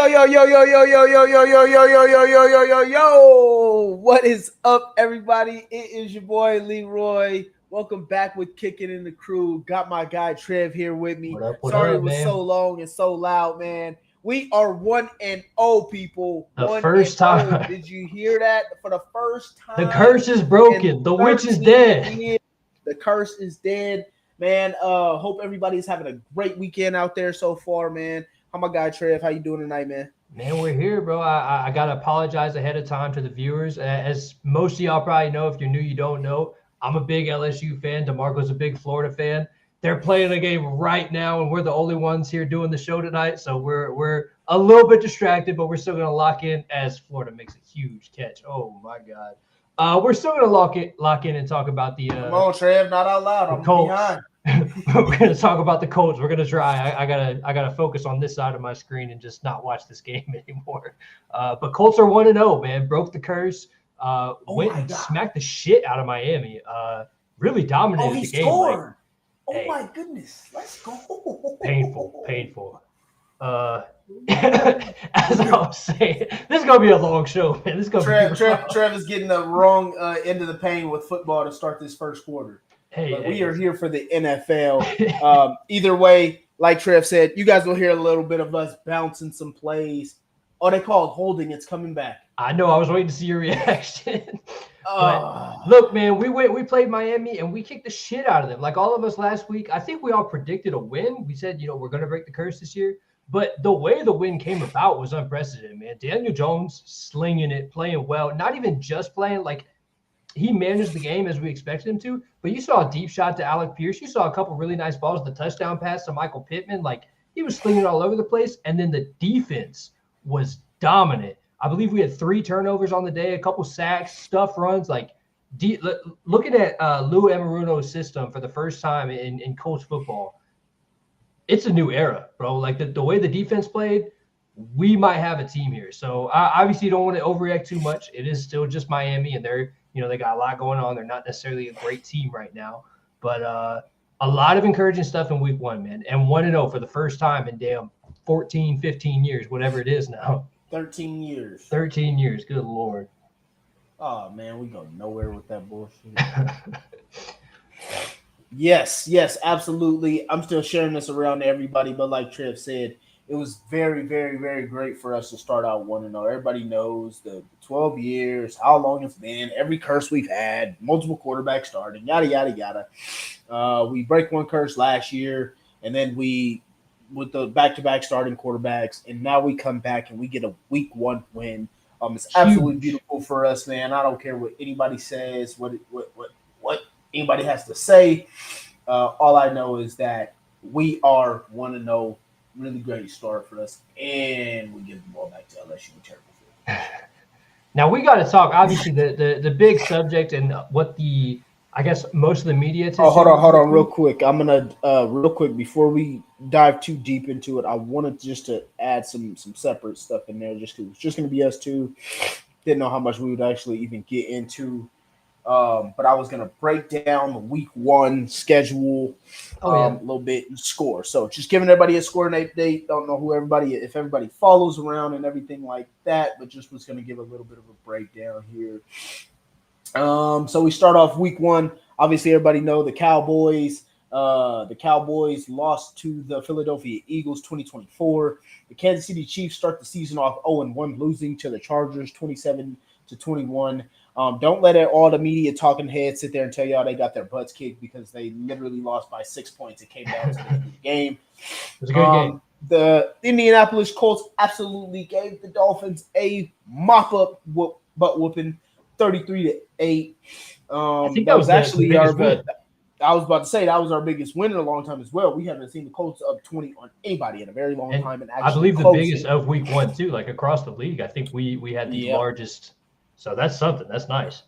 Yo. What is up, everybody? It is your boy Leroy. Welcome back with Kicking in the Crew. Got my guy Trev here with me. What Sorry it up, was so man? long and so loud, man. We are 1-0, people. The 1 and first 0. time. Did you hear that? For the first The time curse is in broken. The witch is 13 dead. years, the curse is dead. Man, hope everybody's having a great weekend out there so far, man. How my guy Trev? How you doing tonight, man? Man, we're here, bro. I got to apologize ahead of time to the viewers. As most of y'all probably know, if you're new, you don't know. I'm a big LSU fan. DeMarco's a big Florida fan. They're playing a game right now, and we're the only ones here doing the show tonight. So we're a little bit distracted, but we're still going to lock in as Florida makes a huge catch. Oh, my God. We're still going to lock in and talk about Come on, Trev, not out loud. I'm Colts. behind. We're gonna talk about the Colts. We're gonna try. I gotta focus on this side of my screen and just not watch this game anymore. But Colts are 1-0, man. Broke the curse. Went and smacked the shit out of Miami. Really dominated the game. Scored. My goodness, let's go. Painful. As I was saying, this is gonna be a long show, man. This is gonna Trev is getting the wrong end of the pain with football to start this first quarter. But we are here for the NFL. Either way, like Trev said, you guys will hear a little bit of us bouncing some plays. Oh, they call it holding. It's coming back. I know. I was waiting to see your reaction. But look, man, we played Miami and we kicked the shit out of them. Like all of us last week, I think we all predicted a win. We said, we're going to break the curse this year. But the way the win came about was unprecedented, man. Daniel Jones slinging it, playing well, not even just playing like – he managed the game as we expected him to, but you saw a deep shot to Alec Pierce. You saw a couple really nice balls, the touchdown pass to Michael Pittman. Like, he was slinging all over the place, and then the defense was dominant. I believe we had 3 turnovers on the day, a couple sacks, stuff runs. Like, looking at Lou Anarumo's system for the first time in Colts football, it's a new era, bro. Like, the way the defense played, we might have a team here. So, I obviously don't want to overreact too much. It is still just Miami, and they're – they got a lot going on. They're not necessarily a great team right now, but a lot of encouraging stuff in week 1, man. And 1-0 for the first time in damn 14, 15 years, whatever it is now. 13 years. 13 years. Good Lord. Oh, man, we go nowhere with that bullshit. Yes, absolutely. I'm still sharing this around to everybody, but like Trev said, it was very, very, very great for us to start out 1-0. Everybody knows the 12 years, how long it's been, every curse we've had, multiple quarterbacks starting, yada, yada, yada. We break one curse last year, and then we, with the back-to-back starting quarterbacks, and now we come back and we get a week 1 win. It's absolutely beautiful for us, man. I don't care what anybody says, what anybody has to say. All I know is that we are 1-0. Really great start for us, and we give the ball back to LSU. Terrible. Now we got to talk. Obviously, the big subject and what I guess most of the media. Hold on, real quick. I'm gonna real quick before we dive too deep into it. I wanted just to add some separate stuff in there, just because it's just gonna be us two. Didn't know how much we would actually even get into. But I was going to break down the week 1 schedule a little bit and score. So just giving everybody a score and update. Don't know if everybody follows around and everything like that, but just was going to give a little bit of a breakdown here. So we start off week 1. Obviously, everybody know the Cowboys. The Cowboys lost to the Philadelphia Eagles 2024. The Kansas City Chiefs start the season off 0-1, losing to the Chargers 27-21. Don't let all the media talking heads sit there and tell y'all they got their butts kicked because they literally lost by 6 points. It came down to the end of the game. It was a good game. The Indianapolis Colts absolutely gave the Dolphins a mop-up butt whooping, 33-8. That was actually our – I was about to say that was our biggest win in a long time as well. We haven't seen the Colts up 20 on anybody in a very long time. And I believe the biggest of week 1, too, like across the league. I think we had the largest – so that's something. That's nice.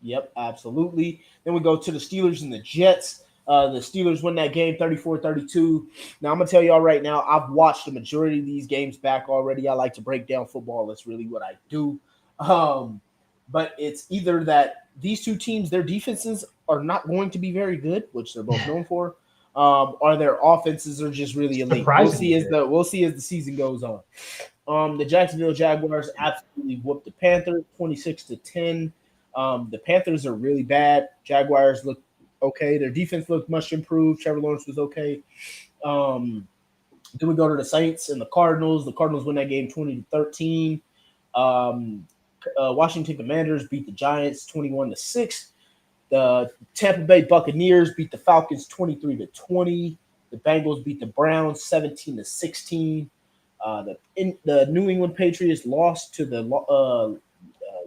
Yep, absolutely. Then we go to the Steelers and the Jets. The Steelers win that game 34-32. Now, I'm going to tell y'all right now, I've watched the majority of these games back already. I like to break down football. That's really what I do. But it's either that these two teams, their defenses are not going to be very good, which they're both known for, or their offenses are just really elite. We'll see as the season goes on. The Jacksonville Jaguars absolutely whooped the Panthers 26-10. The Panthers are really bad. Jaguars look okay. Their defense looked much improved. Trevor Lawrence was okay. Then we go to the Saints and the Cardinals. The Cardinals win that game 20-13. Washington Commanders beat the Giants 21-6. The Tampa Bay Buccaneers beat the Falcons 23-20. The Bengals beat the Browns 17-16. The New England Patriots lost to the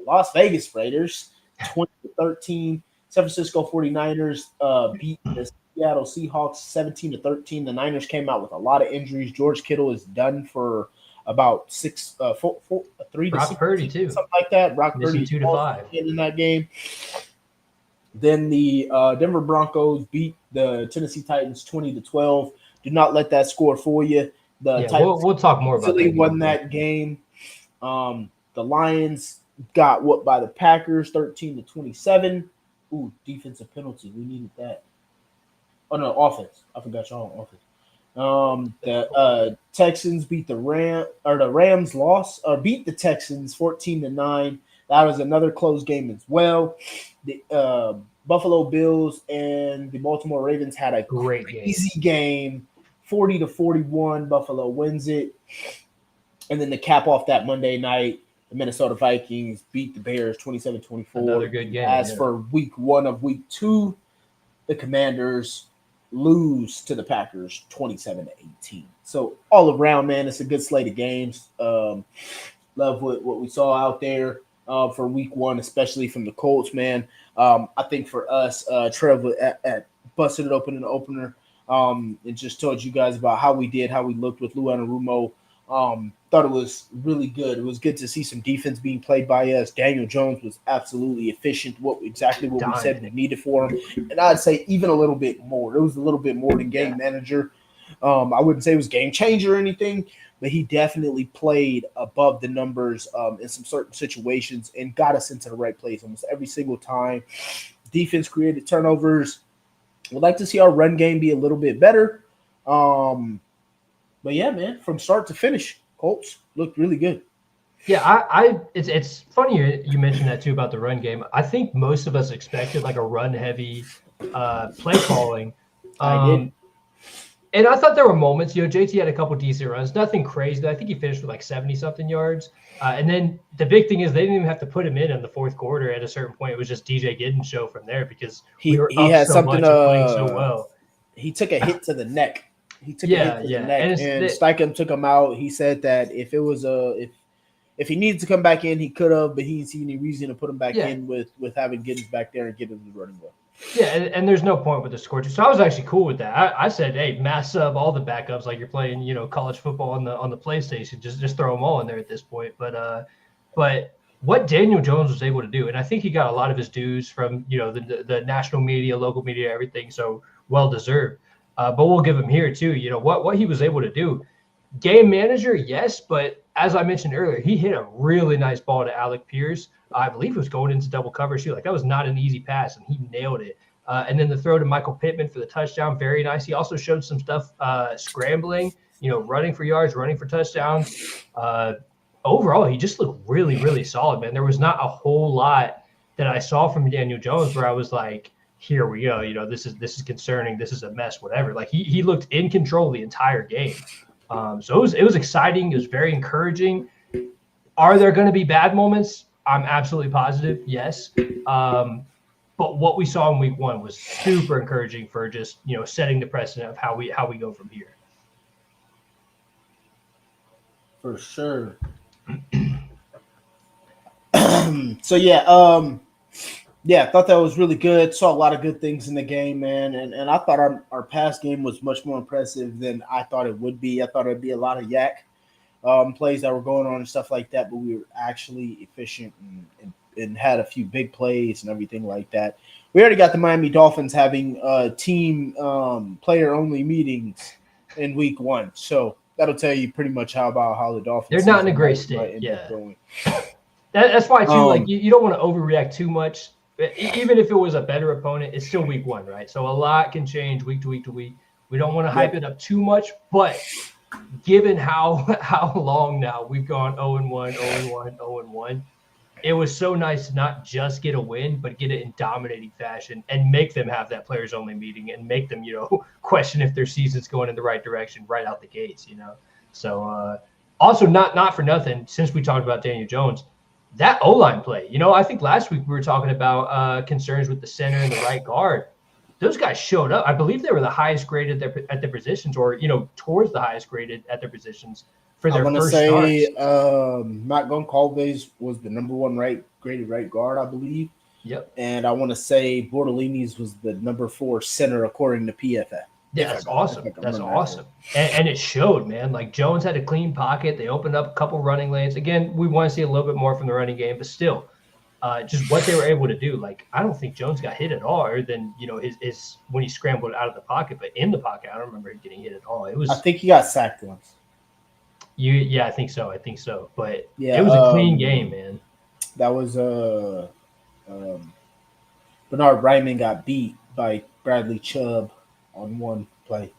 Las Vegas Raiders 20-13. San Francisco 49ers beat the Seattle Seahawks 17-13. The Niners came out with a lot of injuries. George Kittle is done for about 3 to Brock 6 Purdy too, something like that. Brock missing Purdy 2 to 5 in that game. Then the Denver Broncos beat the Tennessee Titans 20-12. Do not let that score fool you. The Titans we'll talk more about that. Won that game. The Lions got whooped by the Packers 13-27. Ooh, defensive penalty. We needed that. Oh no, offense. I forgot y'all on offense. The Texans beat the Rams beat the Texans 14-9. That was another close game as well. The Buffalo Bills and the Baltimore Ravens had a crazy game. 40-41. Buffalo wins it. And then to cap off that Monday night, the Minnesota Vikings beat the Bears 27-24. Another good game. As for week 1 of week 2, the Commanders lose to the Packers 27-18. So all around, man, it's a good slate of games. Love what we saw out there for week 1, especially from the Colts, man. I think for us, Trev busted it open in the opener and just told you guys about how we looked with Lou Anarumo. Thought it was really good. It was good to see some defense being played by us. Daniel Jones was absolutely efficient. Exactly what we said we needed for him, and I'd say even a little bit more. It was a little bit more than game manager. I wouldn't say it was game changer or anything, but he definitely played above the numbers in some certain situations and got us into the right place almost every single time. Defense created turnovers. We'd like to see our run game be a little bit better. But yeah, man, from start to finish, Colts looked really good. Yeah, it's funny you mentioned that too about the run game. I think most of us expected like a run heavy play calling. I did. And I thought there were moments, JT had a couple decent runs, nothing crazy. I think he finished with like 70-something yards. And then the big thing is they didn't even have to put him in the fourth quarter. At a certain point, it was just DJ Giddens show from there because he had something playing so well. He took a hit to the neck. He took a hit to the neck, and Steichen took him out. He said that if it was if he needed to come back in, he could have, but he didn't see any reason to put him back in with having Giddens back there and Giddens running well. Yeah, and there's no point with the score. So I was actually cool with that. I said, hey, mass sub all the backups like you're playing, college football on the PlayStation. Just throw them all in there at this point. But what Daniel Jones was able to do, and I think he got a lot of his dues from the national media, local media, everything. So well deserved. But we'll give him here too. What he was able to do. Game manager, yes, but as I mentioned earlier, he hit a really nice ball to Alec Pierce. I believe it was going into double coverage too. Like that was not an easy pass, and he nailed it. And then the throw to Michael Pittman for the touchdown, very nice. He also showed some stuff scrambling, running for yards, running for touchdowns. Overall, he just looked really, really solid, man. There was not a whole lot that I saw from Daniel Jones where I was like, here we go. This is concerning. This is a mess, whatever. Like he looked in control the entire game. So it was exciting. It was very encouraging. Are there going to be bad moments? I'm absolutely positive. Yes. But what we saw in week 1 was super encouraging for just, setting the precedent of how we go from here. For sure. So yeah, I thought that was really good. Saw a lot of good things in the game, man. And I thought our pass game was much more impressive than I thought it would be. I thought it'd be a lot of yak plays that were going on and stuff like that, but we were actually efficient and had a few big plays and everything like that. We already got the Miami Dolphins having team player-only meetings in week 1. So that'll tell you pretty much how the Dolphins. They're not in a great state. Yeah. That's why, too, like you don't want to overreact too much. Even if it was a better opponent, it's still week 1, right? So a lot can change week to week to week. We don't want to hype it up too much, but given how long now we've gone 0-1, 0-1, 0-1, it was so nice to not just get a win, but get it in dominating fashion and make them have that players only meeting and make them, question if their season's going in the right direction right out the gates, So also not for nothing, since we talked about Daniel Jones, that O-line play, I think last week we were talking about concerns with the center and the right guard. Those guys showed up. I believe they were the highest graded at their positions, or towards the highest graded at their positions for their first starts. Matt Goncalves was the number one graded right guard, I believe. Yep. And I want to say Bordellini's was the number 4 center according to PFF. Yeah, that's awesome. That's awesome. And it showed, man. Like Jones had a clean pocket. They opened up a couple running lanes. Again, we want to see a little bit more from the running game, but still, just what they were able to do. Like, I don't think Jones got hit at all, other than his when he scrambled out of the pocket. But in the pocket, I don't remember him getting hit at all. I think he got sacked once. I think so. But it was a clean game, man. That was Bernard Ryman got beat by Bradley Chubb on one play.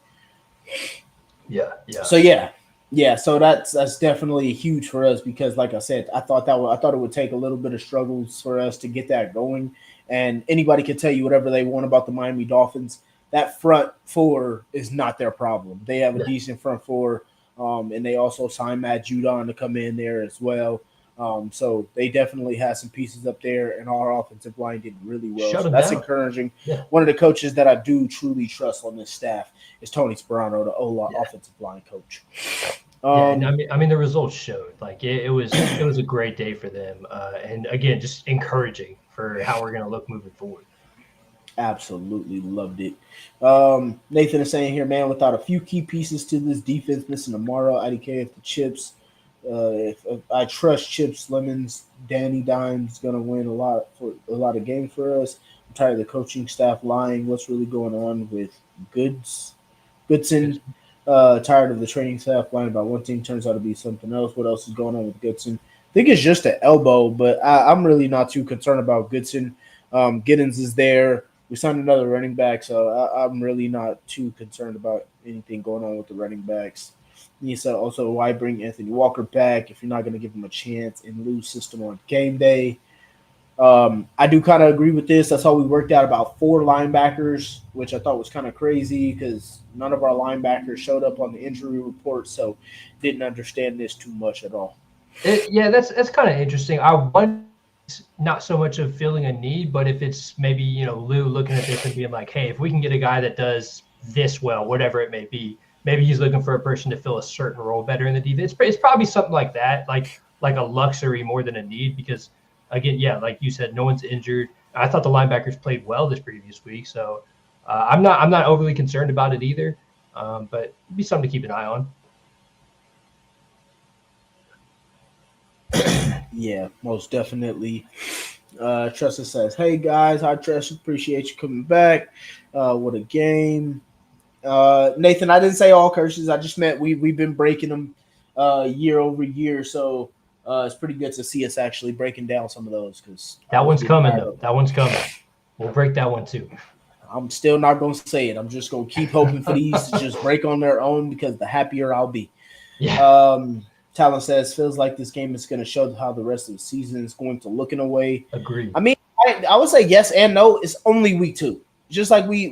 Yeah. So that's definitely huge for us because, like I said, I thought it would take a little bit of struggles for us to get that going. And anybody can tell you whatever they want about the Miami Dolphins. That front four is not their problem. They have a decent front four, and they also signed Matt Judon to come in there as well. So they definitely had some pieces up there, and our offensive line did really well. So that's encouraging. Yeah. One of the coaches that I do truly trust on this staff is Tony Sperano, the offensive line coach. I mean, the results showed. Like it was a great day for them, and again, just encouraging for how we're going to look moving forward. Absolutely loved it. Nathan is saying here, man, without a few key pieces to this defense, missing Amaro, IDK, if the chips. If I trust Chips Lemons, Danny Dimes going to win a lot of games for us. I'm tired of the coaching staff lying. What's really going on with Goodson? Tired of the training staff lying about one thing, turns out to be something else. What else is going on with Goodson? I think it's just an elbow, but I'm really not too concerned about Goodson. Giddens is there. We signed another running back, so I'm really not too concerned about anything going on with the running backs. He said also, why bring Anthony Walker back if you're not going to give him a chance and lose system on game day? I do kind of agree with this. That's how we worked out about 4 linebackers, which I thought was kind of crazy because none of our linebackers showed up on the injury report, so didn't understand this too much at all. That's kind of interesting. I wonder, not so much of feeling a need, but if it's maybe, Lou looking at this and being like, hey, if we can get a guy that does this well, whatever it may be, maybe he's looking for a person to fill a certain role better in the defense. It's probably something like that, like a luxury more than a need because, again, like you said, no one's injured. I thought the linebackers played well this previous week, so I'm not overly concerned about it either, but it'd be something to keep an eye on. Yeah, most definitely. Tressa says, hey, guys. Hi, Tressa. Appreciate you coming back. What a game. Nathan, I didn't say all curses. I just meant we've been breaking them year over year. So it's pretty good to see us actually breaking down some of those. Because that one's coming, though. That one's coming. We'll break that one, too. I'm still not going to say it. I'm just going to keep hoping for these to just break on their own because the happier I'll be. Yeah. Talon says, feels like this game is going to show how the rest of the season is going to look in a way. Agreed. I mean, I would say yes and no. It's only week 2. Just like we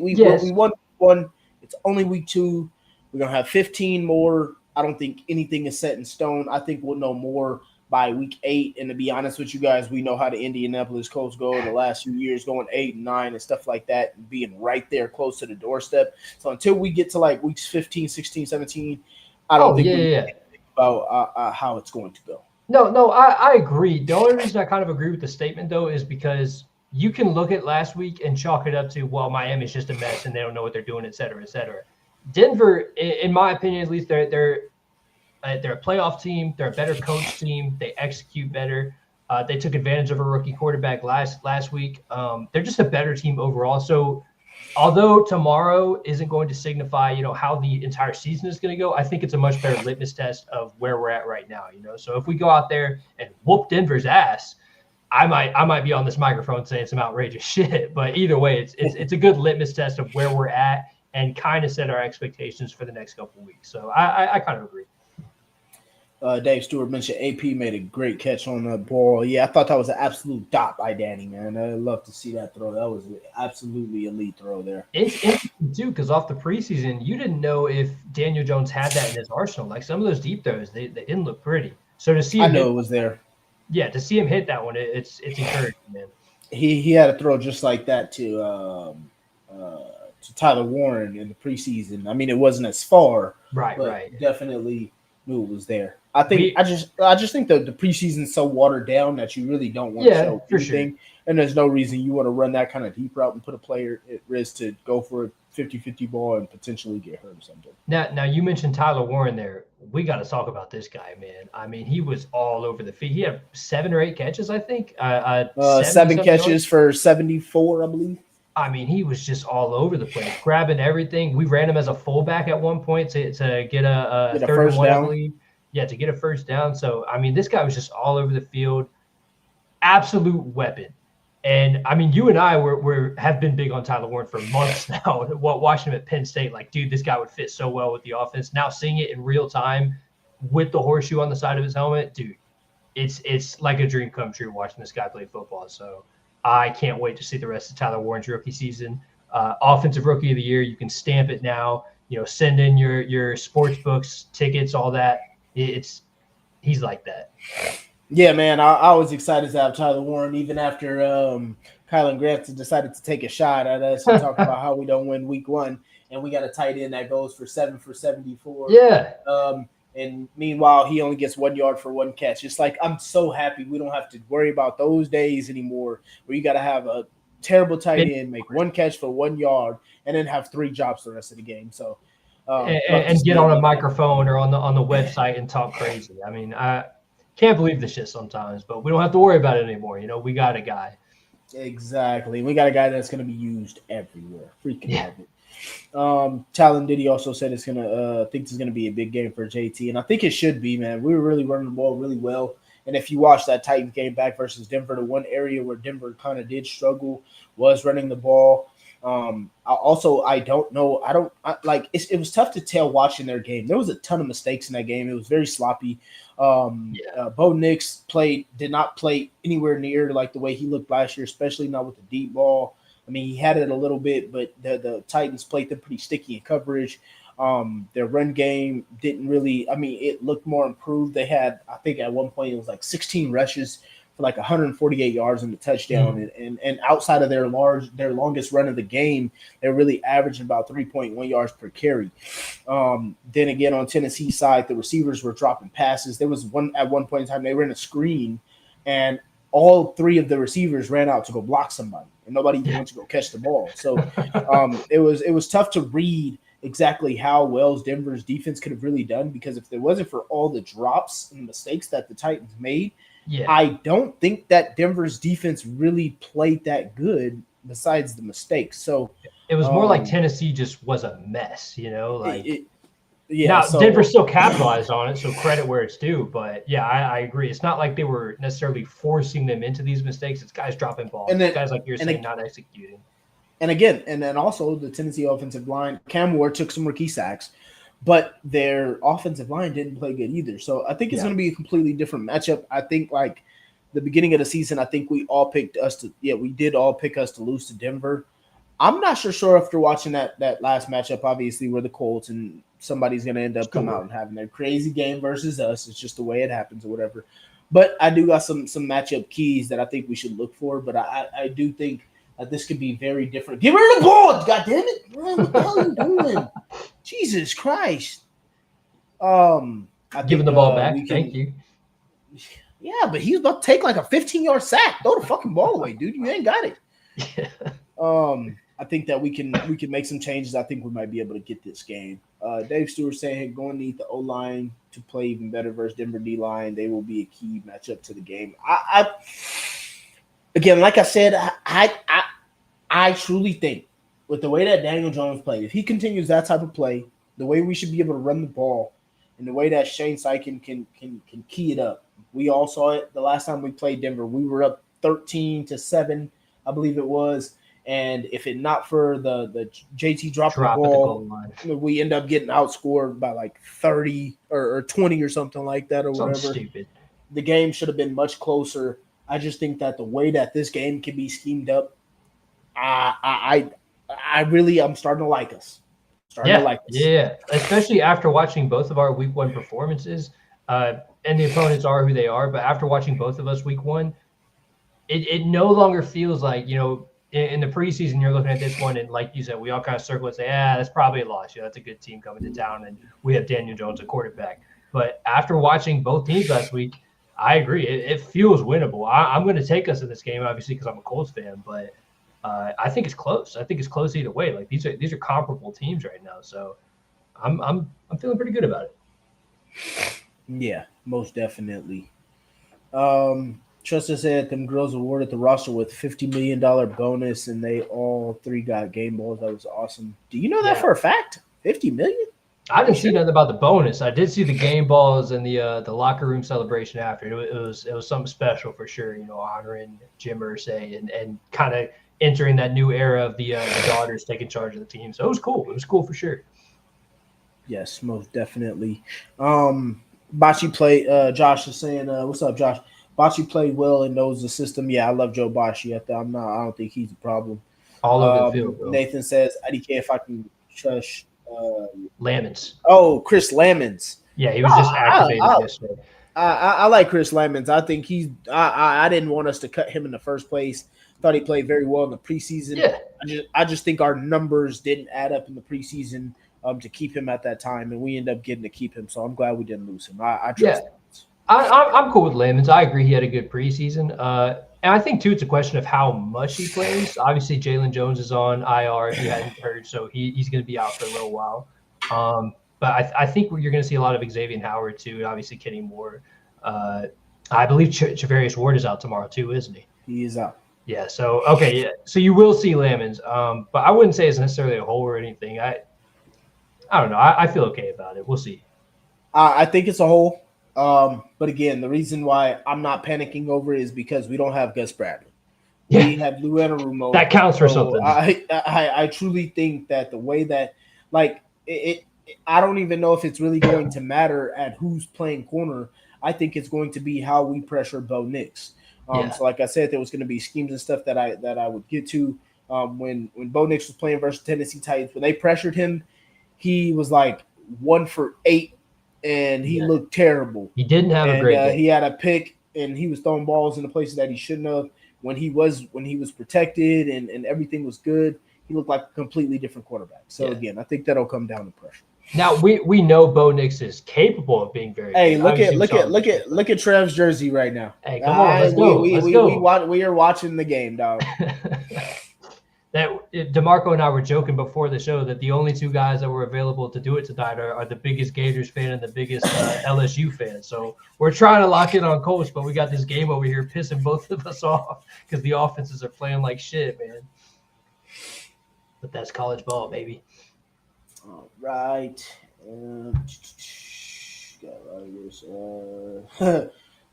won one. It's only week 2. We're going to have 15 more. I don't think anything is set in stone. I think we'll know more by week 8. And to be honest with you guys, we know how the Indianapolis Colts go the last few years, going 8 and 9 and stuff like that, and being right there close to the doorstep. So until we get to like weeks 15, 16, 17, I don't think we think about how it's going to go. No, I agree. The only reason I kind of agree with the statement, though, is because you can look at last week and chalk it up to, well, Miami's just a mess and they don't know what they're doing, et cetera, et cetera. Denver, in my opinion, at least, they're a playoff team. They're a better coach team. They execute better. They took advantage of a rookie quarterback last week. They're just a better team overall. So although tomorrow isn't going to signify, how the entire season is going to go, I think it's a much better litmus test of where we're at right now, So if we go out there and whoop Denver's ass, I might be on this microphone saying some outrageous shit, but either way, it's a good litmus test of where we're at and kind of set our expectations for the next couple of weeks. So I kind of agree. Dave Stewart mentioned AP made a great catch on the ball. Yeah, I thought that was an absolute dot by Danny, man. I love to see that throw. That was an absolutely elite throw there. It's interesting, too, because off the preseason, you didn't know if Daniel Jones had that in his arsenal. Like some of those deep throws, they didn't look pretty. So to see him I know it was there. Yeah, to see him hit that one, it's encouraging, man. He had a throw just like that to Tyler Warren in the preseason. I mean, it wasn't as far, right? Definitely knew it was there. I just think the preseason's so watered down that you really don't want to show anything. Sure. And there's no reason you want to run that kind of deep route and put a player at risk to go for a 50-50 ball and potentially get hurt or something. Now you mentioned Tyler Warren there. We got to talk about this guy, man. I mean, he was all over the field. He had 7 or 8 catches, I think. 7 catches yards for 74, I believe. I mean, he was just all over the place, grabbing everything. We ran him as a fullback at one point to get a third and one, I believe. Yeah, to get a first down. So, I mean, this guy was just all over the field. Absolute weapon. And, I mean, you and I have been big on Tyler Warren for months now. Watching him at Penn State, like, dude, this guy would fit so well with the offense. Now seeing it in real time with the horseshoe on the side of his helmet, dude, it's like a dream come true watching this guy play football. So I can't wait to see the rest of Tyler Warren's rookie season. Offensive Rookie of the Year, you can stamp it now. You know, send in your sports books, tickets, all that. He's like that. Yeah, man, I was excited to have Tyler Warren even after Kylan Grant decided to take a shot at us and talk about how we don't win week 1 and we got a tight end that goes for 7 for 74. Yeah. And meanwhile, he only gets 1 yard for 1 catch. It's like I'm so happy we don't have to worry about those days anymore where you got to have a terrible tight end, make 1 catch for 1 yard, and then have 3 drops the rest of the game. So. And get on a microphone or on the website and talk crazy. I mean, I can't believe this shit sometimes, but we don't have to worry about it anymore. You know, we got a guy. Exactly. We got a guy that's going to be used everywhere. Freaking love it. Talon Diddy also said it's going to thinks it's going to be a big game for JT, and I think it should be, man. We were really running the ball really well. And if you watch that Titans game back versus Denver, the one area where Denver kind of did struggle was running the ball. I don't know. It was tough to tell watching their game. There was a ton of mistakes in that game. It was very sloppy. Bo Nix did not play anywhere near like the way he looked last year, especially not with the deep ball. I mean, he had it a little bit, but the Titans played them pretty sticky in coverage. Their run game didn't really – I mean, it looked more improved. They had, I think at one point it was like 16 rushes for like 148 yards and a touchdown. And outside of their longest run of the game, they're really averaging about 3.1 yards per carry. Then again, on Tennessee's side, the receivers were dropping passes. There was at one point in time, they ran a screen and all 3 of the receivers ran out to go block somebody and nobody even went to go catch the ball. So it was tough to read exactly how well Denver's defense could have really done, because if it wasn't for all the drops and mistakes that the Titans made, I don't think that Denver's defense really played that good besides the mistakes. So it was more like Tennessee just was a mess, you know, like now Denver still capitalized on it. So credit where it's due, but I agree. It's not like they were necessarily forcing them into these mistakes. It's guys dropping balls. And then, guys like you're saying, not executing. And then also the Tennessee offensive line, Cam Ward took some rookie sacks, but their offensive line didn't play good either. So I think it's going to be a completely different matchup. I think like the beginning of the season, I think we all picked us to we did all pick us to lose to Denver. I'm not sure after watching that last matchup, obviously, where the Colts and somebody's going to end up coming out and having their crazy game versus us. It's just the way it happens or whatever. But I do got some matchup keys that I think we should look for. But I do think this could be very different. Get rid of the ball, God damn it! What the hell are you doing? Jesus Christ! Giving the ball back. Thank you. Yeah, but he's about to take like a 15-yard sack. Throw the fucking ball away, dude. You ain't got it. Yeah. I think that we can make some changes. I think we might be able to get this game. Dave Stewart saying, hey, going to need the O-line to play even better versus Denver D-line. They will be a key matchup to the game. Again, like I said, I truly think with the way that Daniel Jones played, if he continues that type of play, the way we should be able to run the ball, and the way that Shane Steichen can key it up. We all saw it the last time we played Denver. We were up 13-7, I believe it was, And if it not for the JT dropping the Drop at the goal ball, line. we end up getting outscored by like 30 or 20 or something like that or Something whatever. stupid. The game should have been much closer. I just think that the way that this game can be schemed up, I'm starting to like us. Yeah. Especially after watching both of our week 1 performances, and the opponents are who they are. But after watching both of us week 1, it no longer feels like, in the preseason, you're looking at this one, and like you said, we all kind of circle and say, that's probably a loss. That's a good team coming to town, and we have Daniel Jones, a quarterback. But after watching both teams last week, I agree. It feels winnable. I'm going to take us in this game, obviously, because I'm a Colts fan, but I think it's close. I think it's close either way. Like these are comparable teams right now, so I'm feeling pretty good about it. Yeah, most definitely. Trista said them girls awarded the roster with $50 million bonus, and they all 3 got game balls. That was awesome. Do you know that for a fact? $50 million? I didn't see nothing about the bonus. I did see the game balls and the locker room celebration after. It was something special for sure. Honoring Jim Irsay and kind of entering that new era of the daughters taking charge of the team. So it was cool. It was cool for sure. Yes, most definitely. Bocce played. Josh is saying, "What's up, Josh?" Bocce played well and knows the system. Yeah, I love Joe Bocce. I don't think he's a problem. All over the field, bro. Nathan says, "IDK, if I can trust." Lamons. Oh, Chris Lamons. Yeah, he was just activated yesterday. I like Chris Lamons. I think he's. I didn't want us to cut him in the first place. Thought he played very well in the preseason. Yeah. I just think our numbers didn't add up in the preseason to keep him at that time, and we end up getting to keep him. So I'm glad we didn't lose him. I trust him. I'm cool with Lamons. I agree he had a good preseason. And I think, too, it's a question of how much he plays. Obviously, Jalen Jones is on IR, if you hadn't heard, so he's going to be out for a little while. But I think you're going to see a lot of Xavier Howard, too, and obviously Kenny Moore. I believe Charvarius Ward is out tomorrow, too, isn't he? He is out. Yeah, so, okay, yeah. So you will see Lamons. But I wouldn't say it's necessarily a hole or anything. I don't know. I feel okay about it. We'll see. I think it's a hole. But again, the reason why I'm not panicking over it is because we don't have Gus Bradley. Yeah. We have Lou Anarumo. That counts for something. I truly think that the way that, like, I don't even know if it's really going to matter at who's playing corner. I think it's going to be how we pressure Bo Nix. So like I said, there was going to be schemes and stuff that I would get to when Bo Nix was playing versus Tennessee Titans. When they pressured him, he was like 1 for 8. And he looked terrible. He didn't have a great game. He had a pick, and he was throwing balls in the places that he shouldn't have. When he was protected and everything was good, he looked like a completely different quarterback. So again, I think that'll come down to pressure. Now we know Bo Nix is capable of being very. Hey, good. look at Trev's jersey right now. Hey, come on, let's go. We are watching the game, dog. That DeMarco and I were joking before the show that the only 2 guys that were available to do it tonight are the biggest Gators fan and the biggest LSU fan. So we're trying to lock in on Colts, but we got this game over here pissing both of us off because the offenses are playing like shit, man. But that's college ball, baby. All right.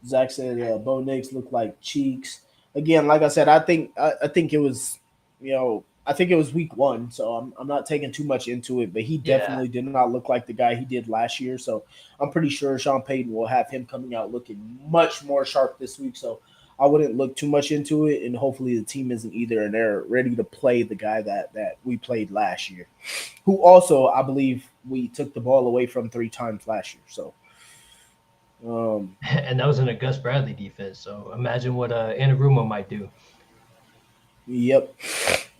Zach said Bo Nix looked like cheeks. Again, like I said, I think it was. I think it was week 1, so I'm not taking too much into it, but he definitely did not look like the guy he did last year. So I'm pretty sure Sean Payton will have him coming out looking much more sharp this week. So I wouldn't look too much into it, and hopefully the team isn't either, and they're ready to play the guy that we played last year, who also I believe we took the ball away from 3 times last year. So. And that was in a Gus Bradley defense. So imagine what Anarumo might do. Yep.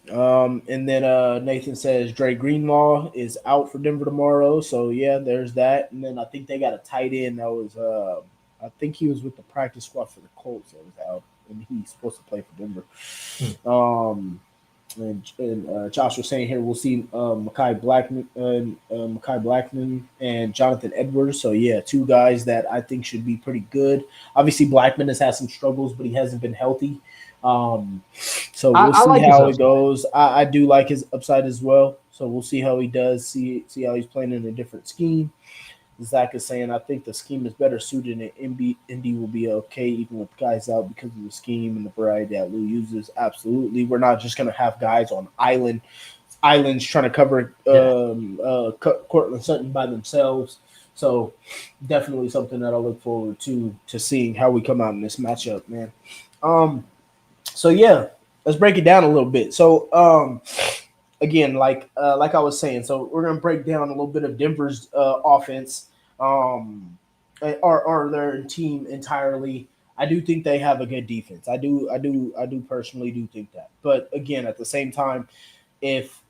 And then Nathan says Dre Greenlaw is out for Denver tomorrow. So yeah, there's that. And then I think they got a tight end that was I think he was with the practice squad for the Colts that was out, and he's supposed to play for Denver. And Josh was saying here we'll see Mekhi Blackman and Jonathan Edwards. So yeah, 2 guys that I think should be pretty good. Obviously Blackman has had some struggles, but he hasn't been healthy. So we'll see how it goes. I do like his upside as well. So we'll see how he does. See how he's playing in a different scheme. Zach is saying, I think the scheme is better suited and Indy will be okay even with guys out because of the scheme and the variety that Lou uses. Absolutely. We're not just going to have guys on islands trying to cover Cortland Sutton by themselves. So definitely something that I look forward to seeing how we come out in this matchup, man. So yeah, let's break it down a little bit. So again, like I was saying, so we're gonna break down a little bit of Denver's offense, or their team entirely. I do think they have a good defense. I do personally do think that. But again, at the same time, if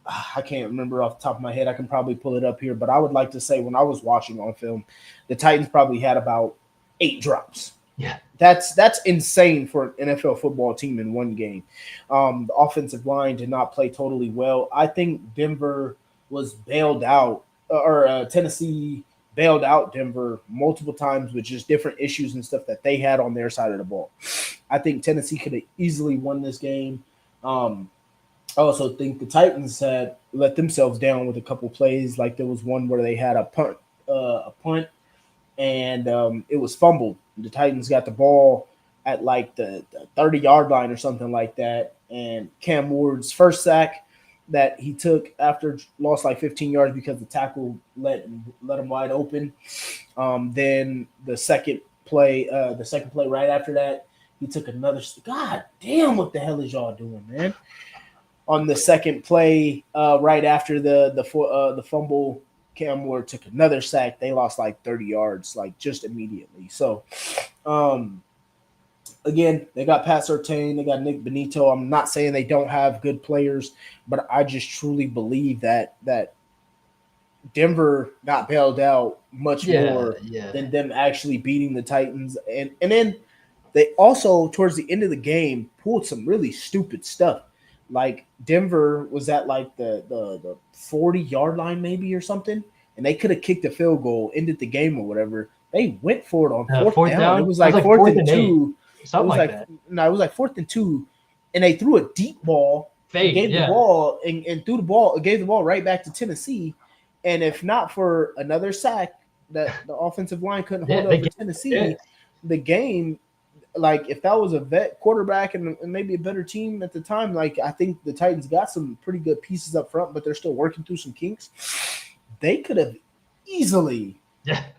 I can't remember off the top of my head, I can probably pull it up here. But I would like to say when I was watching on film, the Titans probably had about 8 drops. Yeah, that's insane for an NFL football team in one game. The offensive line did not play totally well. I think Denver was bailed out, or Tennessee bailed out Denver multiple times with just different issues and stuff that they had on their side of the ball. I think Tennessee could have easily won this game. I also think the Titans had let themselves down with a couple plays. Like there was one where they had a punt, and it was fumbled. The Titans got the ball at like the 30-yard line or something like that. And Cam Ward's first sack that he took after lost like 15 yards because the tackle let him wide open. Then the second play right after that, he took another. God damn, what the hell is y'all doing, man? On the second play, right after the fumble, Cam Ward took another sack. They lost like 30 yards, like just immediately. So, again, they got Pat Surtain, they got Nick Benito. I'm not saying they don't have good players, but I just truly believe that Denver got bailed out much more than them actually beating the Titans. And then they also, towards the end of the game, pulled some really stupid stuff. Like Denver was at like the 40-yard line maybe or something, and they could have kicked a field goal, ended the game or whatever. They went for it on fourth down. It was like fourth and 2. Something like that. No, it was like 4th and 2, and they threw a deep ball. Gave the ball and threw the ball. Gave the ball right back to Tennessee. And if not for another sack that the offensive line couldn't hold up for Tennessee, the game. Like if that was a vet quarterback and maybe a better team at the time, like I think the Titans got some pretty good pieces up front, but they're still working through some kinks. They could have easily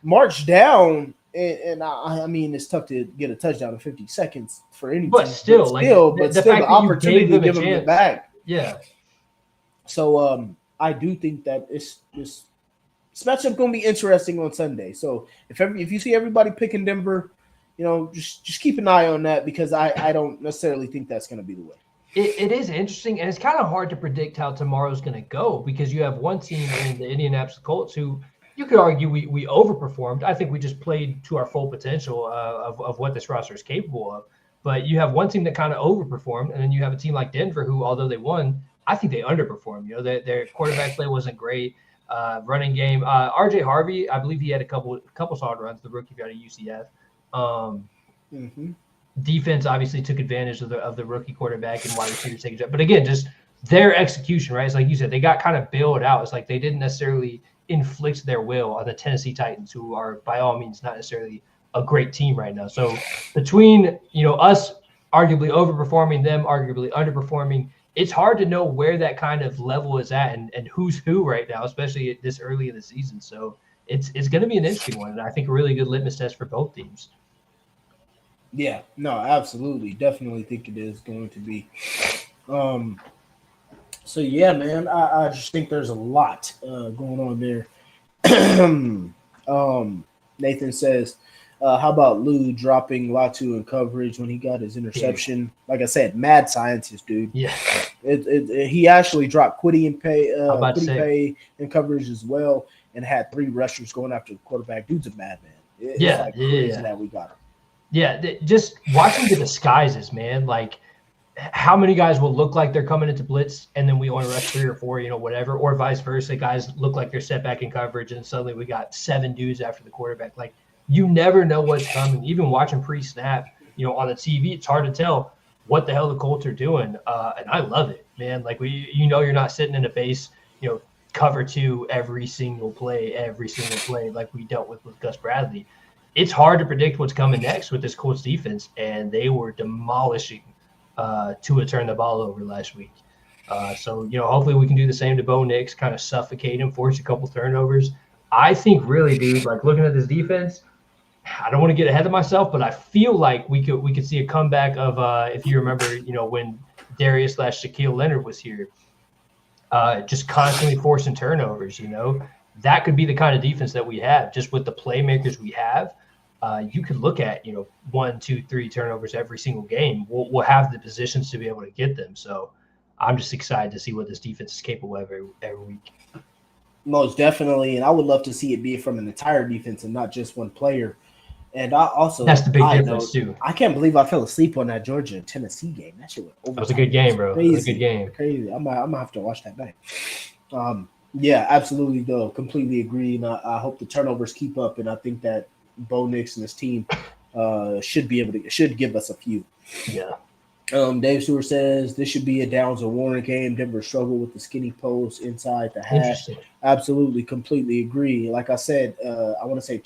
marched down, and I mean it's tough to get a touchdown in 50 seconds for any team. But still, the opportunity to give them it back. Yeah. So I do think that this matchup going to be interesting on Sunday. So if you see everybody picking Denver, you know, just keep an eye on that because I don't necessarily think that's going to be the way. It is interesting, and it's kind of hard to predict how tomorrow's going to go because you have one team in the Indianapolis Colts who you could argue we overperformed. I think we just played to our full potential of what this roster is capable of. But you have one team that kind of overperformed, and then you have a team like Denver who, although they won, I think they underperformed. You know, their quarterback play wasn't great. Running game. RJ Harvey, I believe he had a couple solid runs, the rookie out of UCF. Defense obviously took advantage of the rookie quarterback and wide receivers taking it. But again, just their execution, right? It's like you said, they got kind of bailed out. It's like they didn't necessarily inflict their will on the Tennessee Titans, who are by all means not necessarily a great team right now. So between, you know, us arguably overperforming, them arguably underperforming, it's hard to know where that kind of level is at and who's who right now, especially this early in the season. So it's going to be an interesting one, and I think a really good litmus test for both teams. Yeah, no, absolutely. Definitely think it is going to be. So, yeah, man, I just think there's a lot going on there. Nathan says, how about Lou dropping Latu in coverage when he got his interception? Yeah. Like I said, mad scientist, dude. Yeah. He actually dropped Kwity Paye in coverage as well and had 3 rushers going after the quarterback. Dude's a madman. It's crazy that we got him. Yeah, just watching the disguises, man. Like, how many guys will look like they're coming into blitz, and then we only rush 3 or 4, you know, whatever, or vice versa. Guys look like they're set back in coverage, and suddenly we got 7 dudes after the quarterback. Like, you never know what's coming. Even watching pre-snap, you know, on the TV, it's hard to tell what the hell the Colts are doing, and I love it, man. Like, you're not sitting in a base, you know, cover two every single play like we dealt with Gus Bradley. It's hard to predict what's coming next with this Colts defense, and they were demolishing Tua turn the ball over last week. So, hopefully we can do the same to Bo Nix, kind of suffocate him, force a couple turnovers. I think really, dude, like looking at this defense, I don't want to get ahead of myself, but I feel like we could see a comeback of if you remember, when Darius/Shaquille Leonard was here, just constantly forcing turnovers. That could be the kind of defense that we have, just with the playmakers we have. You could look at 1, 2, 3 turnovers every single game. We'll have the positions to be able to get them. So I'm just excited to see what this defense is capable of every week. Most definitely, and I would love to see it be from an entire defense and not just one player. And I also that's the big difference too. I can't believe I fell asleep on that Georgia and Tennessee game. That shit was over. That was a good game, bro. Crazy. That was a good game. Crazy. I'm gonna have to watch that back. Yeah, absolutely. Though, completely agree. And I hope the turnovers keep up. And I think that Bo Nix and his team should give us a few. Yeah. Dave Stewart says this should be a Downs or Warren game. Denver struggled with the skinny post inside the hash. Absolutely, completely agree. Like I said, I want to say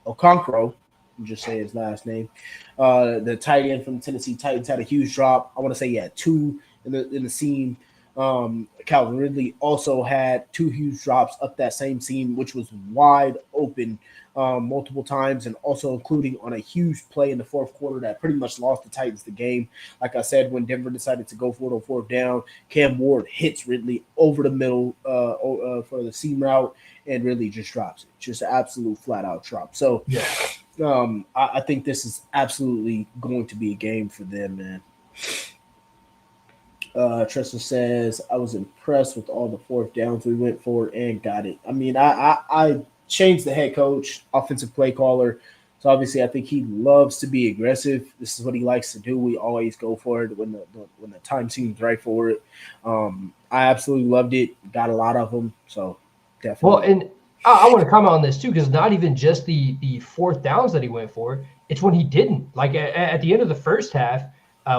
Okonkwo, just say his last name. The tight end from Tennessee Titans had a huge drop. I want to say 2 in the seam. Calvin Ridley also had 2 huge drops up that same seam, which was wide open multiple times, and also including on a huge play in the fourth quarter that pretty much lost the Titans the game. Like I said, when Denver decided to go for it on fourth down, Cam Ward hits Ridley over the middle for the seam route, and Ridley just drops it. Just an absolute flat-out drop. So yeah. I think this is absolutely going to be a game for them, man. Tressa says, I was impressed with all the fourth downs we went for and got it. I mean, I changed the head coach, offensive play caller. So obviously I think he loves to be aggressive. This is what he likes to do. We always go for it when the time seems right for it. I absolutely loved it. Got a lot of them. So definitely. Well, and I want to comment on this too, because not even just the fourth downs that he went for, it's when he didn't. Like at the end of the first half,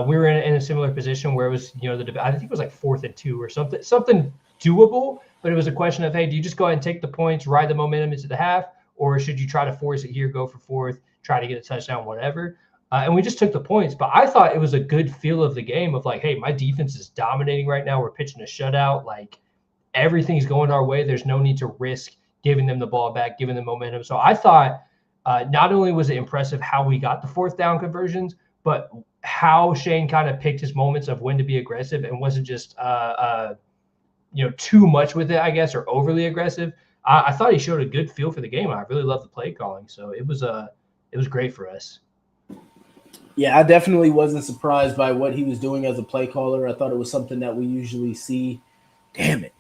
we were in a similar position where it was, I think it was like 4th and 2 or something doable, but it was a question of, hey, do you just go ahead and take the points, ride the momentum into the half, or should you try to force it here, go for 4th, try to get a touchdown, whatever? And we just took the points, but I thought it was a good feel of the game of like, hey, my defense is dominating right now. We're pitching a shutout. Like everything's going our way. There's no need to risk giving them the ball back, giving them momentum. So I thought not only was it impressive how we got the fourth down conversions, but how Shane kind of picked his moments of when to be aggressive and wasn't just, too much with it, I guess, or overly aggressive. I thought he showed a good feel for the game. I really loved the play calling. So it was great for us. Yeah, I definitely wasn't surprised by what he was doing as a play caller. I thought it was something that we usually see. Damn it.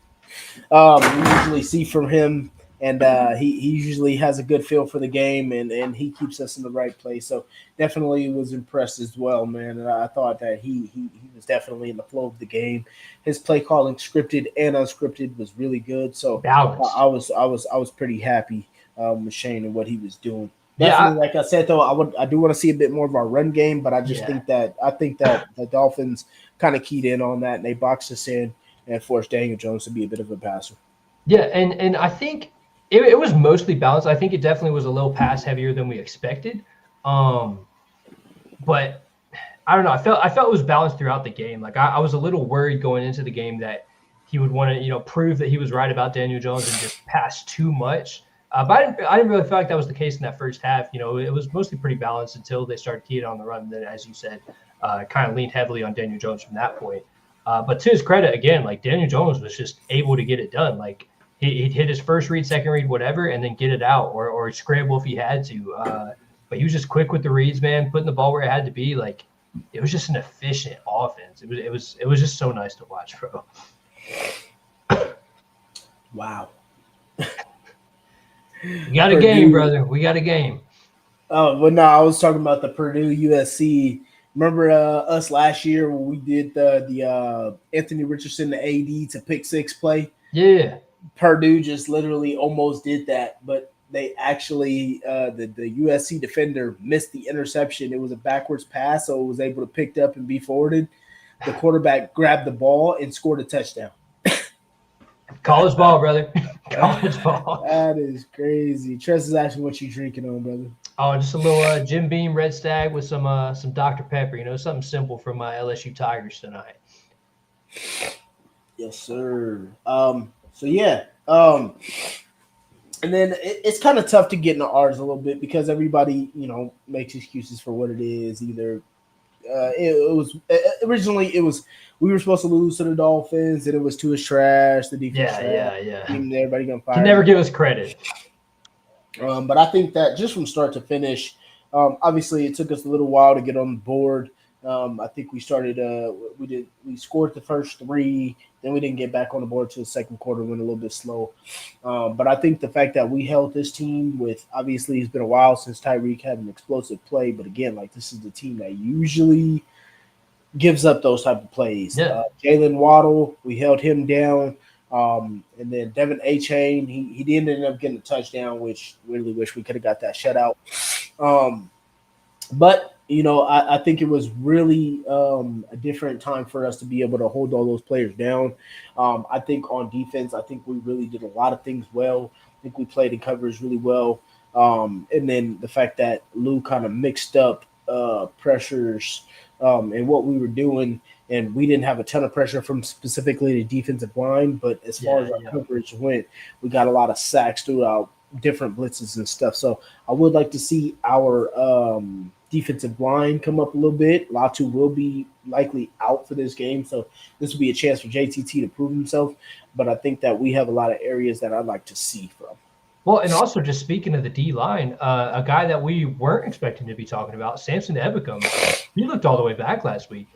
We usually see from him. And he usually has a good feel for the game, and he keeps us in the right place. So definitely was impressed as well, man. And I thought that he was definitely in the flow of the game. His play calling, scripted and unscripted, was really good. So I was pretty happy with Shane and what he was doing. Definitely, like I said though, I do want to see a bit more of our run game, but I think that the Dolphins kind of keyed in on that, and they boxed us in and forced Daniel Jones to be a bit of a passer. Yeah, and I think it was mostly balanced. I think it definitely was a little pass heavier than we expected. But I don't know. I felt it was balanced throughout the game. Like I was a little worried going into the game that he would want to, prove that he was right about Daniel Jones and just pass too much. But I didn't really feel like that was the case in that first half. It was mostly pretty balanced until they started keying on the run. And then, as you said, kind of leaned heavily on Daniel Jones from that point. But to his credit, again, like Daniel Jones was just able to get it done. Like he'd hit his first read, second read, whatever, and then get it out or scramble if he had to. But he was just quick with the reads, man, putting the ball where it had to be. Like it was just an efficient offense. It was just so nice to watch, bro. Wow. We got a game, brother. We got a game. Oh, well, no, I was talking about the Purdue USC. Remember us last year when we did the Anthony Richardson, the AD to pick six play? Yeah. Purdue just literally almost did that, but they actually the USC defender missed the interception. It was a backwards pass, so it was able to pick up and be forwarded. The quarterback grabbed the ball and scored a touchdown. College ball, brother. College ball. That is crazy. Tress is asking what you drinking on, brother. Oh, just a little Jim Beam Red Stag with some Dr. Pepper. You know, something simple from my LSU Tigers tonight. Yes, sir. So yeah. And then it's kind of tough to get into ours a little bit because everybody, makes excuses for what it is. Either it was originally we were supposed to lose to the Dolphins, and it was Tua's trash, the defense trash. Yeah. Everybody gonna fire. Can never give us credit. But I think that just from start to finish, obviously it took us a little while to get on the board. I think we started. We scored the first 3, then we didn't get back on the board till the second quarter. Went a little bit slow, but I think the fact that we held this team with obviously it's been a while since Tyreek had an explosive play, but again, like this is the team that usually gives up those type of plays. Yeah. Jalen Waddle, we held him down, and then Devin Achane, he didn't end up getting a touchdown, which really wish we could have got that shutout. But I think it was really a different time for us to be able to hold all those players down. I think on defense, I think we really did a lot of things well. I think we played in coverage really well. And then the fact that Lou kind of mixed up pressures and what we were doing, and we didn't have a ton of pressure from specifically the defensive line. But as far as our coverage went, we got a lot of sacks throughout different blitzes and stuff. So I would like to see our defensive line come up a little bit. Latu will be likely out for this game, so this will be a chance for JTT to prove himself. But I think that we have a lot of areas that I'd like to see from. Well, and also just speaking of the D line, a guy that we weren't expecting to be talking about, Samson Ebukam, he looked all the way back last week.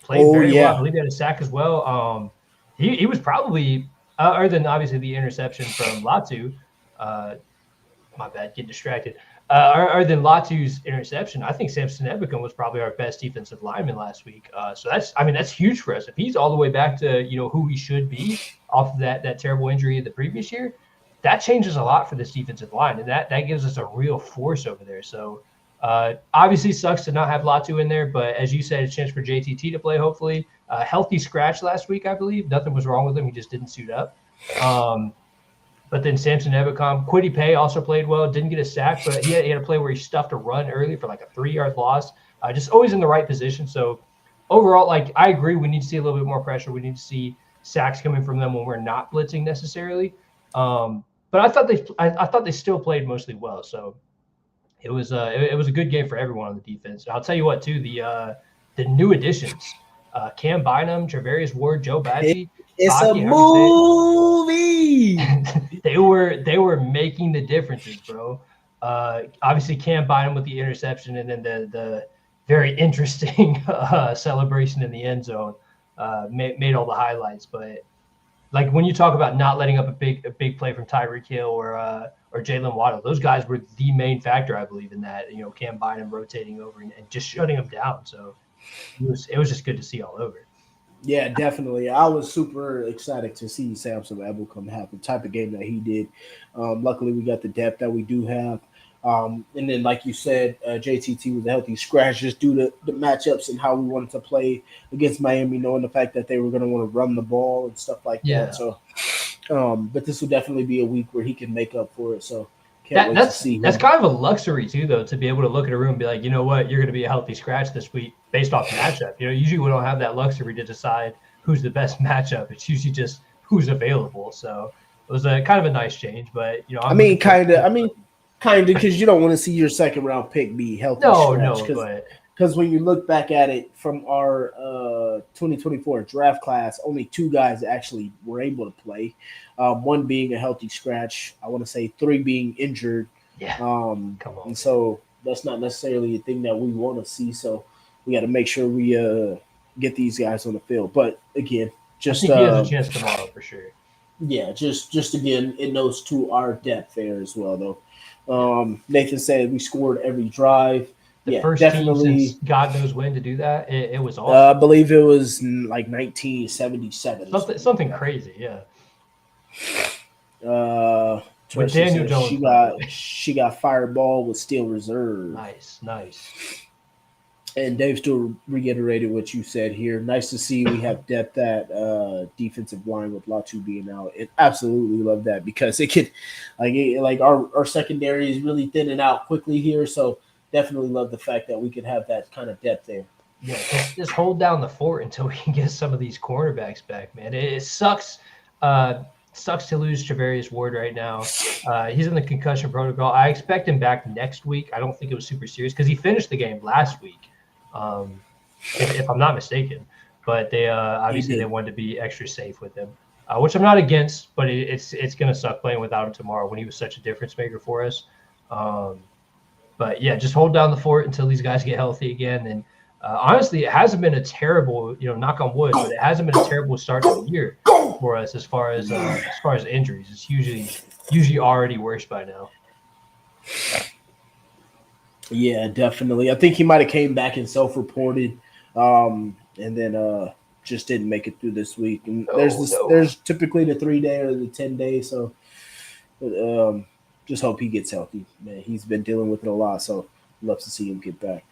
Played very well. I believe he had a sack as well. He was probably, other than obviously the interception from Latu, my bad, getting distracted. Other than Latu's interception, I think Samson Ebukam was probably our best defensive lineman last week. So that's huge for us. If he's all the way back to who he should be off of that terrible injury the previous year, that changes a lot for this defensive line, and that gives us a real force over there. So obviously sucks to not have Latu in there, but as you said, a chance for JTT to play, hopefully. Healthy scratch last week, I believe. Nothing was wrong with him. He just didn't suit up. But then Samson Ebukam, Kwity Paye also played well. Didn't get a sack, but he had a play where he stuffed a run early for like a 3-yard loss. Just always in the right position. So overall, I agree, we need to see a little bit more pressure. We need to see sacks coming from them when we're not blitzing necessarily. But I thought they still played mostly well. So it was a good game for everyone on the defense. And I'll tell you what, too, the new additions, Cam Bynum, Travarius Ward, Joe Badgie. It's Baki, a movie. They were making the differences, bro. Obviously, Cam Bynum with the interception, and then the very interesting celebration in the end zone made all the highlights. But like when you talk about not letting up a big play from Tyreek Hill or Jalen Waddle, those guys were the main factor, I believe, in that. Cam Bynum rotating over and just shutting them down. So it was just good to see all over. Yeah, definitely. I was super excited to see Samson Ebukam have the type of game that he did. Luckily, we got the depth that we do have. And then, like you said, JTT was a healthy scratch just due to the matchups and how we wanted to play against Miami, knowing the fact that they were going to want to run the ball and stuff like that. So, but this will definitely be a week where he can make up for it. So, that's kind of a luxury too, though, to be able to look at a room and be like, you know what, you're going to be a healthy scratch this week based off matchup. Usually we don't have that luxury to decide who's the best matchup. It's usually just who's available. So it was a kind of a nice change, but kind of because you don't want to see your second round pick be healthy. Because when you look back at it from our 2024 draft class, only 2 guys actually were able to play. 1 being a healthy scratch. I want to say 3 being injured. Yeah. Come on. And so that's not necessarily a thing that we want to see. So we got to make sure we get these guys on the field. But again, just I think he has a chance tomorrow for sure. Yeah, just again, it knows to our depth there as well, though. Nathan said we scored every drive. The first definitely team since God knows when to do that. It was awesome. I believe it was like 1977. Something crazy, yeah. With Daniel Jones, she got fireball with Steel Reserve. Nice. And Dave still reiterated what you said here. Nice to see we have depth at defensive line with Latu being out. It absolutely love that because it could, like our secondary is really thinning out quickly here. So definitely love the fact that we could have that kind of depth there. Yeah, just hold down the fort until we can get some of these cornerbacks back, man. It sucks. Sucks to lose Travarius Ward right now. He's in the concussion protocol. I expect him back next week. I don't think it was super serious because he finished the game last week, if I'm not mistaken. But they obviously they wanted to be extra safe with him, which I'm not against. But it's gonna suck playing without him tomorrow when he was such a difference maker for us. But yeah, just hold down the fort until these guys get healthy again. And honestly, it hasn't been a terrible, knock on wood, but it hasn't been a terrible start to the year for us as far as injuries. It's usually already worse by now. Yeah, definitely. I think he might have came back and self-reported, and then just didn't make it through this week. And there's typically the 3-day or the 10-day. So just hope he gets healthy. Man, he's been dealing with it a lot. So love to see him get back.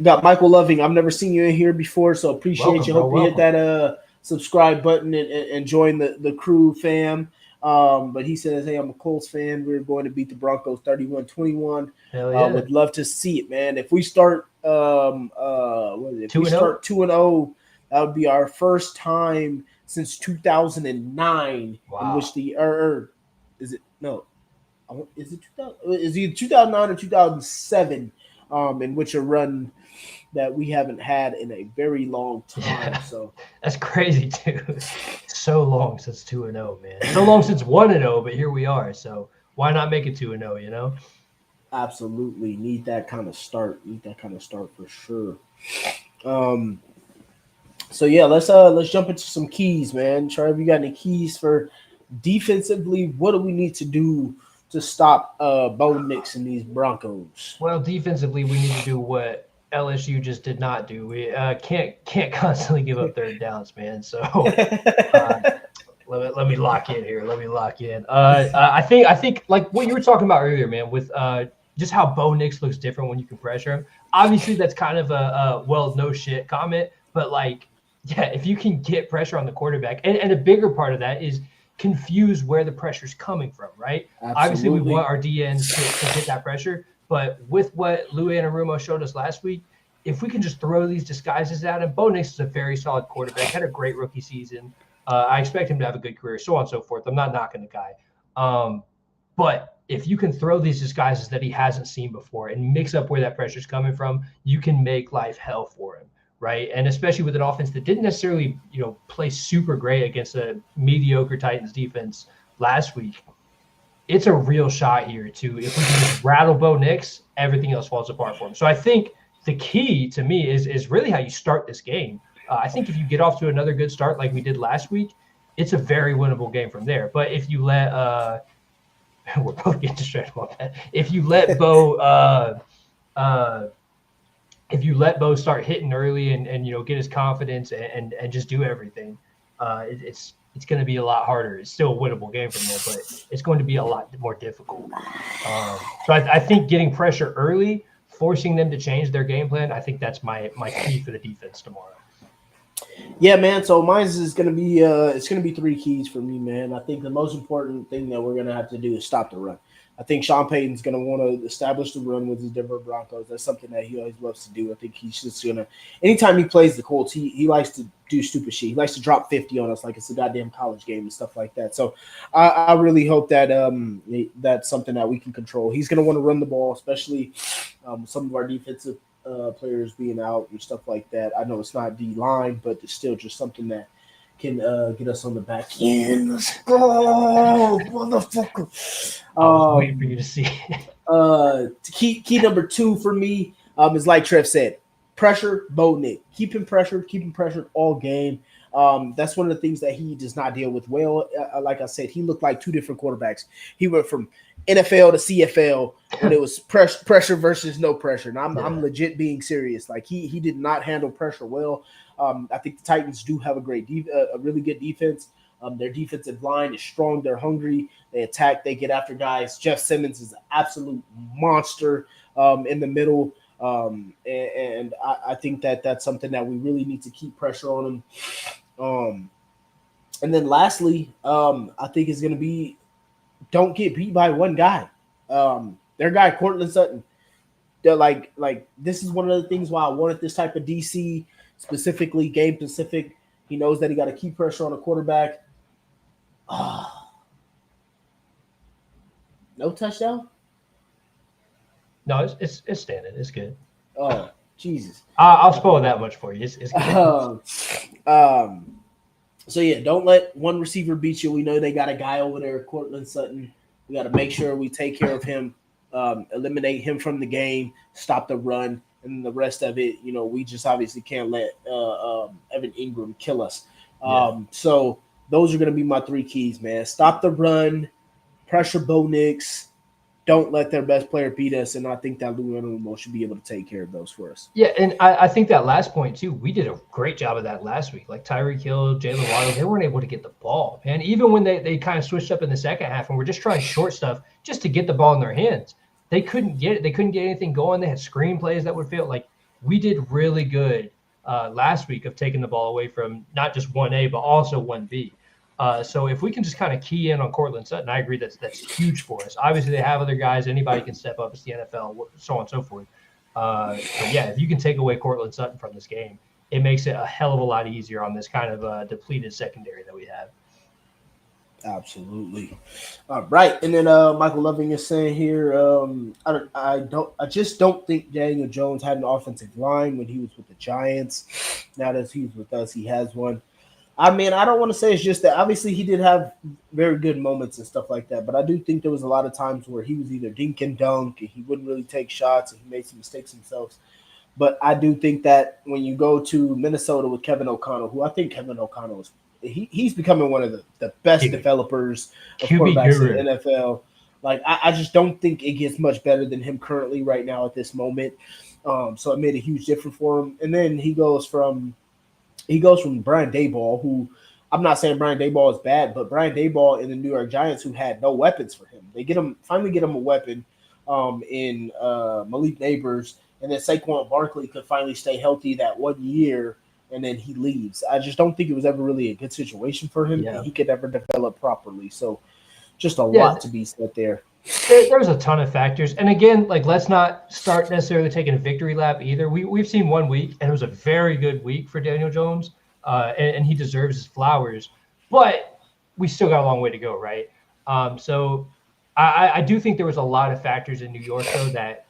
Got Michael Loving. I've never seen you in here before, so appreciate you. Hope you hit that subscribe button and join the crew, fam. But he says, hey, I'm a Colts fan. We're going to beat the Broncos 31-21. Hell yeah. Would love to see it, man. If we start 2-0, that would be our first time since 2009 in which is it 2000? Is it 2009 or 2007? In which a run that we haven't had in a very long time. Yeah. So that's crazy too. So long since 2-0, man. So long since 1-0, but here we are. So why not make it 2-0? Absolutely need that kind of start. For sure. So yeah, let's jump into some keys, man. Charlie, you got any keys for defensively? What do we need to do to stop Bo Nix and these Broncos? Well, defensively, we need to do what LSU just did not do. We can't constantly give up third downs, man. So let me lock in here. I think like what you were talking about earlier, man, with just how Bo Nix looks different when you can pressure him. Obviously, that's kind of a no shit comment, but like, yeah, if you can get pressure on the quarterback, and a bigger part of that is confuse where the pressure's coming from, right? Absolutely. Obviously, we want our DNs to get that pressure, but with what Lou Anarumo showed us last week, if we can just throw these disguises at him, Bo Nix is a very solid quarterback, had a great rookie season. I expect him to have a good career, so on and so forth. I'm not knocking the guy. But if you can throw these disguises that he hasn't seen before and mix up where that pressure's coming from, you can make life hell for him. Right. And especially with an offense that didn't necessarily, play super great against a mediocre Titans defense last week. It's a real shot here to, if we can just rattle Bo Nix, everything else falls apart for him. So I think the key to me is really how you start this game. I think if you get off to another good start like we did last week, it's a very winnable game from there. But if you let we're both getting distracted about that. If you let Bo start hitting early and get his confidence and just do everything, it's going to be a lot harder. It's still a winnable game from there, but it's going to be a lot more difficult. So I think getting pressure early, forcing them to change their game plan, I think that's my key for the defense tomorrow. Yeah, man. So mine is going to be it's going to be 3 keys for me, man. I think the most important thing that we're going to have to do is stop the run. I think Sean Payton's going to want to establish the run with his Denver Broncos. That's something that he always loves to do. I think he's just going to – anytime he plays the Colts, he likes to do stupid shit. He likes to drop 50 on us like it's a goddamn college game and stuff like that. So I really hope that that's something that we can control. He's going to want to run the ball, especially some of our defensive players being out and stuff like that. I know it's not D-line, but it's still just something that can get us on the back end. Let's go, motherfucker. I was waiting for you to see. Key number 2 for me is like Trev said, pressure Bo Nix. Keep him pressured all game. That's one of the things that he does not deal with well. Like I said, he looked like 2 different quarterbacks. He went from NFL to CFL when it was pressure versus no pressure. And I'm legit being serious. Like he did not handle pressure well. I think the Titans do have a really good defense. Their defensive line is strong. They're hungry. They attack. They get after guys. Jeff Simmons is an absolute monster in the middle. And I think that that's something that we really need to keep pressure on him. And then lastly, I think is going to be don't get beat by one guy. Their guy Cortland Sutton. They're like this is one of the things why I wanted this type of DC specifically game specific. He knows that he got to keep pressure on the quarterback. No touchdown. No, it's standing. It's good. Oh Jesus! I'll spoil that much for you. It's good. So yeah, don't let one receiver beat you. We know they got a guy over there, Cortland Sutton. We got to make sure we take care of him, eliminate him from the game, stop the run, and the rest of it. We just obviously can't let Evan Ingram kill us. So those are going to be my 3 keys, man. Stop the run, pressure Bo Nix. Don't let their best player beat us, and I think that Lou Anarumo should be able to take care of those for us. Yeah, and I think that last point, too, we did a great job of that last week. Like Tyreek Hill, Jalen Waddle, they weren't able to get the ball, man. Even when they kind of switched up in the second half and we're just trying short stuff just to get the ball in their hands, they couldn't get it. They couldn't get anything going. They had screen plays that would fail. Like, we did really good last week of taking the ball away from not just 1A, but also 1B. So if we can just kind of key in on Cortland Sutton, I agree that's huge for us. Obviously, they have other guys. Anybody can step up. It's the NFL, so on and so forth. But yeah, if you can take away Cortland Sutton from this game, it makes it a hell of a lot easier on this kind of depleted secondary that we have. Absolutely. All right, and then Michael Loving is saying here, I just don't think Daniel Jones had an offensive line when he was with the Giants. Now that he's with us, he has one. I mean, I don't want to say it's just that. Obviously, he did have very good moments and stuff like that, but I do think there was a lot of times where he was either dink and dunk, and he wouldn't really take shots, and he made some mistakes himself. But I do think that when you go to Minnesota with Kevin O'Connell, who I think Kevin O'Connell is, he's becoming one of the best developers of quarterbacks in the NFL. Like, I just don't think it gets much better than him currently right now at this moment. So it made a huge difference for him. And then he goes from Brian Daboll, who I'm not saying Brian Daboll is bad, but Brian Daboll and the New York Giants, who had no weapons for him. They finally get him a weapon in Malik Nabers, and then Saquon Barkley could finally stay healthy that 1 year, and then he leaves. I just don't think it was ever really a good situation for him, and he could never develop properly. So just a lot to be said there. There's a ton of factors. And again, like, let's not start necessarily taking a victory lap either. We've seen 1 week, and it was a very good week for Daniel Jones, and he deserves his flowers. But we still got a long way to go, right? So I do think there was a lot of factors in New York, though, that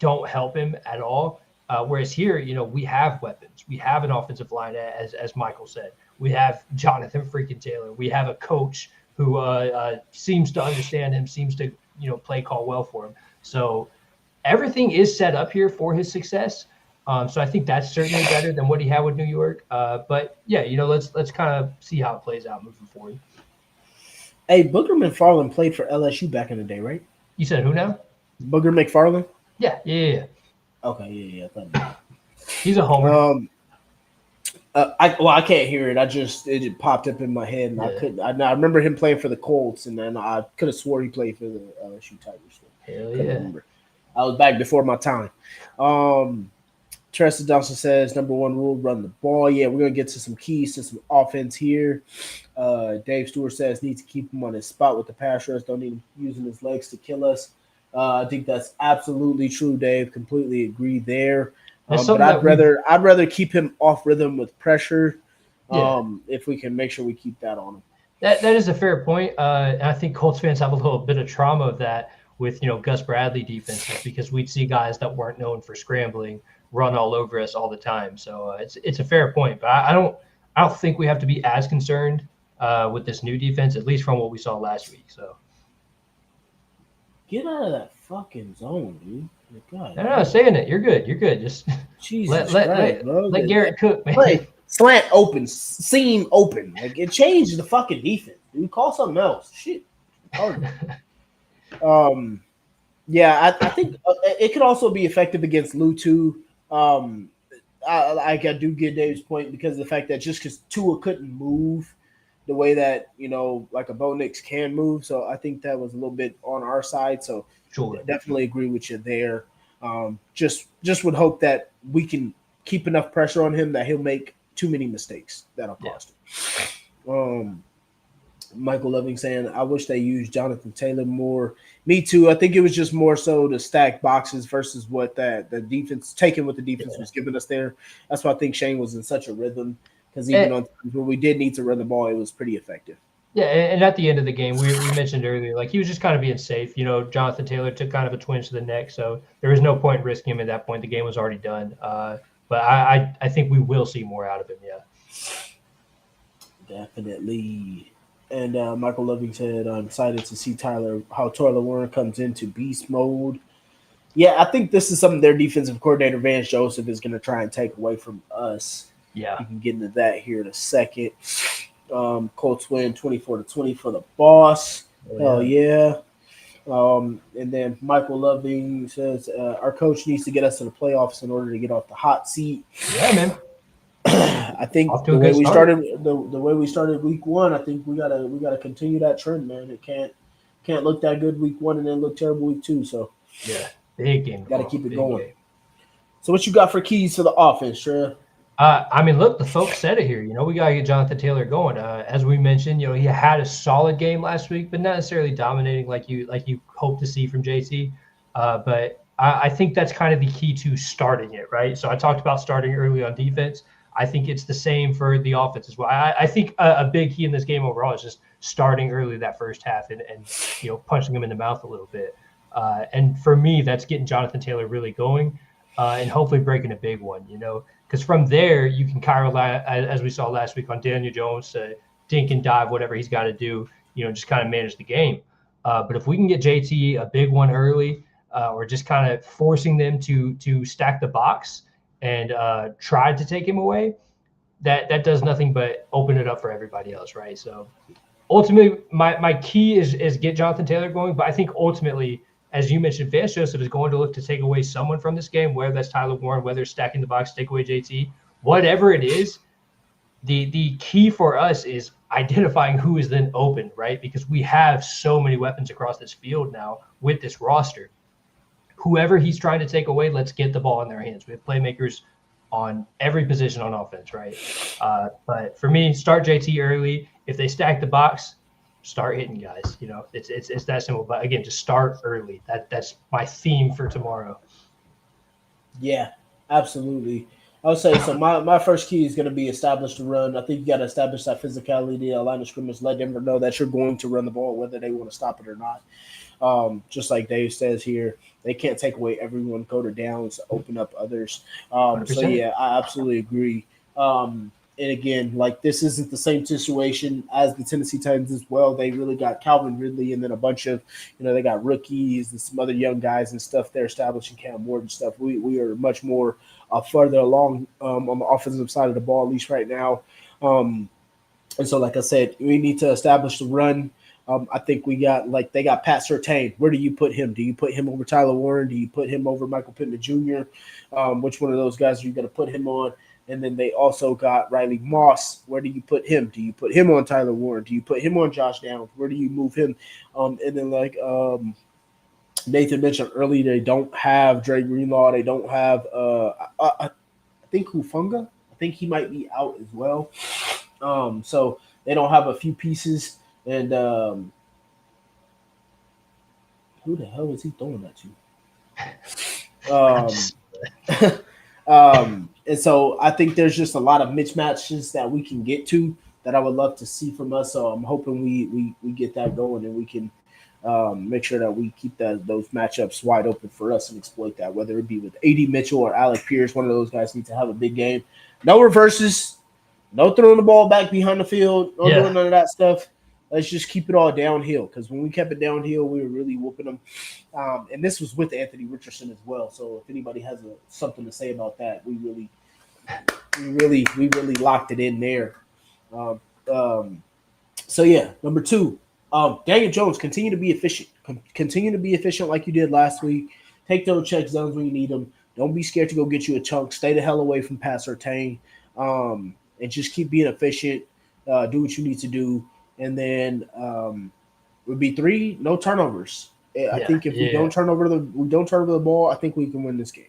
don't help him at all. Whereas here, we have weapons. We have an offensive line, as Michael said. We have Jonathan freaking Taylor. We have a coach who seems to understand him, seems to play call well for him. So everything is set up here for his success. So I think that's certainly better than what he had with New York. But yeah, let's kind of see how it plays out moving forward. Hey, Booger McFarland played for LSU back in the day, right? You said who now? Booger McFarland? Yeah. Okay, yeah. He's a homer. I can't hear it. It popped up in my head, and I remember him playing for the Colts, and then I could have swore he played for the LSU Tigers. Hell yeah! Remember. I was back before my time. Teresa Johnson says, number 1 rule, run the ball. Yeah, we're gonna get to some keys to some offense here. Dave Stewart says need to keep him on his spot with the pass rush. Don't need him using his legs to kill us. I think that's absolutely true, Dave. Completely agree there. But I'd rather keep him off rhythm with pressure. If we can make sure we keep that on him. That is a fair point. And I think Colts fans have a little bit of trauma of that with Gus Bradley defenses, because we'd see guys that weren't known for scrambling run all over us all the time. So it's a fair point. But I don't think we have to be as concerned with this new defense, at least from what we saw last week. So get out of that fucking zone, dude. God, no, saying it. You're good. Just let Garrett cook, man. Play slant open, seam open. Like, it changed the fucking defense, dude. Call something else. Shit. Yeah, I think it could also be effective against Lou too. I do get Dave's point because of the fact that just because Tua couldn't move the way that like a Bo Nix can move, so I think that was a little bit on our side. So sure, definitely agree with you there. Just would hope that we can keep enough pressure on him that he'll make too many mistakes that'll cost him. Michael Loving saying, I wish they used Jonathan Taylor more. Me too. I think it was just more so to stack boxes versus what the defense, taking what the defense was giving us there. That's why I think Shane was in such a rhythm, because even on times when we did need to run the ball, it was pretty effective. Yeah, and at the end of the game, we mentioned earlier, like he was just kind of being safe. Jonathan Taylor took kind of a twinge to the neck, so there was no point in risking him at that point. The game was already done. But I think we will see more out of him, yeah. Definitely. And Michael Loving said, I'm excited to see how Tyler Warren comes into beast mode. Yeah, I think this is something their defensive coordinator, Vance Joseph, is going to try and take away from us. Yeah. We can get into that here in a second. Colts win 24-20 for the boss. Hell yeah. And then Michael Loving says, our coach needs to get us to the playoffs in order to get off the hot seat. Yeah, man. I think the way we started week one, I think we gotta continue that trend, man. It can't look that good week one and then look terrible week two. So yeah, big game. Got to keep it going. Game. So what you got for keys to the offense, Trev? Look, the folks said it here. We got to get Jonathan Taylor going. As we mentioned, he had a solid game last week, but not necessarily dominating like you hope to see from JT. But I think that's kind of the key to starting it, right? So I talked about starting early on defense. I think it's the same for the offense as well. I think a big key in this game overall is just starting early that first half and punching him in the mouth a little bit. And for me, that's getting Jonathan Taylor really going and hopefully breaking a big one, because from there you can rely, as we saw last week, on Daniel Jones to dink and dive, whatever he's got to do, just kind of manage the game. But if we can get JT a big one early, or just kind of forcing them to stack the box and try to take him away, that does nothing but open it up for everybody else, right? So ultimately, my key is get Jonathan Taylor going, but I think ultimately, as you mentioned, Vance Joseph is going to look to take away someone from this game, whether that's Tyler Warren, whether it's stacking the box, take away JT, whatever it is. The key for us is identifying who is then open, right? Because we have so many weapons across this field now with this roster. Whoever he's trying to take away, let's get the ball in their hands. We have playmakers on every position on offense, right? But for me, start JT early. If they stack the box, start hitting guys. It's that simple. But again, just start early. That's my theme for tomorrow. Yeah, absolutely. I would say so. My first key is going to be establish the run. I think you got to establish that physicality, the line of scrimmage, let Denver know that you're going to run the ball, whether they want to stop it or not. Just like Dave says here, they can't take away everyone, go to downs, open up others. So yeah, I absolutely agree. And again, like this isn't the same situation as the Tennessee Titans as well. They really got Calvin Ridley and then a bunch of, they got rookies and some other young guys and stuff. They're establishing Cam Ward and stuff. We are much more further along on the offensive side of the ball, at least right now. And so, like I said, we need to establish the run. I think they got Pat Surtain. Where do you put him? Do you put him over Tyler Warren? Do you put him over Michael Pittman Jr.? Which one of those guys are you going to put him on? And then they also got Riley Moss. Where do you put him? Do you put him on Tyler Warren? Do you put him on Josh Downs? Where do you move him? And then Nathan mentioned earlier, they don't have Dre Greenlaw. They don't have I think Hufanga. I think he might be out as well. So they don't have a few pieces. And who the hell is he throwing that to? And so I think there's just a lot of mismatches that we can get to that I would love to see from us. So I'm hoping we get that going and we can make sure that we keep those matchups wide open for us and exploit that, whether it be with A.D. Mitchell or Alec Pierce. One of those guys need to have a big game. No reverses, no throwing the ball back behind the field, no doing none of that stuff. Let's just keep it all downhill, because when we kept it downhill, we were really whooping them. And this was with Anthony Richardson as well. So if anybody has something to say about that, we really locked it in there. So yeah, number 2, Daniel Jones, continue to be efficient. Continue to be efficient like you did last week. Take those check zones when you need them. Don't be scared to go get you a chunk. Stay the hell away from Pat Surtain, and just keep being efficient. Do what you need to do. And then would be 3, no turnovers. I think if we don't turn over the ball, I think we can win this game.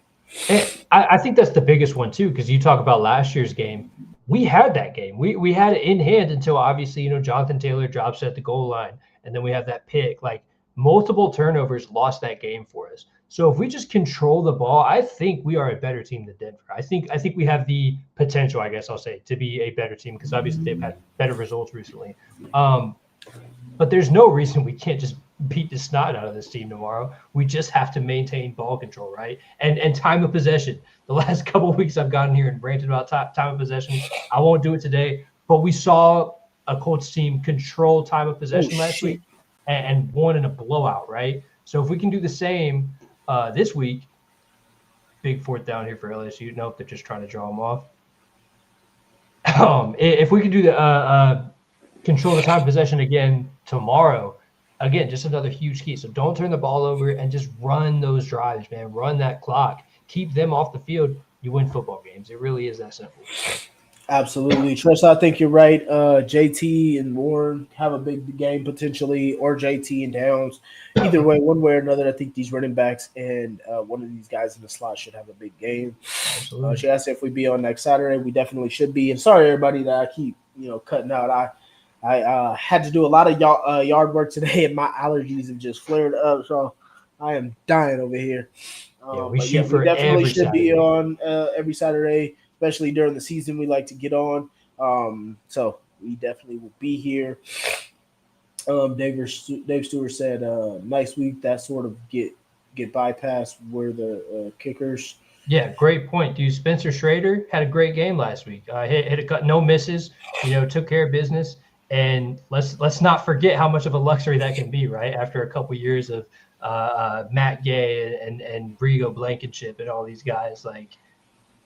And I think that's the biggest one too, because you talk about last year's game. We had that game. We had it in hand until obviously, Jonathan Taylor drops at the goal line, and then we have that pick. Like multiple turnovers lost that game for us. So if we just control the ball, I think we are a better team than Denver. I think we have the potential, I guess I'll say, to be a better team because obviously they've had better results recently. But there's no reason we can't just beat the snot out of this team tomorrow. We just have to maintain ball control, right? And time of possession. The last couple of weeks I've gotten here and ranted about time of possession. I won't do it today, but we saw a Colts team control time of possession last week and won in a blowout, right? So if we can do the same this week, big fourth down here for LSU. Nope, they're just trying to draw them off. If we can do the control the time of possession again tomorrow, again, just another huge key. So don't turn the ball over and just run those drives, man. Run that clock. Keep them off the field. You win football games. It really is that simple. Absolutely. Trust, I think you're right. JT and Warren have a big game potentially, or JT and Downs. Either way, one way or another, I think these running backs and one of these guys in the slot should have a big game. She asked if we'd be on next Saturday. We definitely should be. And sorry, everybody, that I keep cutting out. I had to do a lot of yard work today, and my allergies have just flared up. So I am dying over here. We definitely should Saturday. Be on every Saturday, especially during the season. We like to get on. So we definitely will be here. Dave Stewart said, nice week. That sort of get bypassed where the kickers. Yeah, great point, dude. Spencer Schrader had a great game last week. Hit a cut, no misses. Took care of business. And let's not forget how much of a luxury that can be, right? After a couple years of Matt Gay and Rigo Blankenship and all these guys, like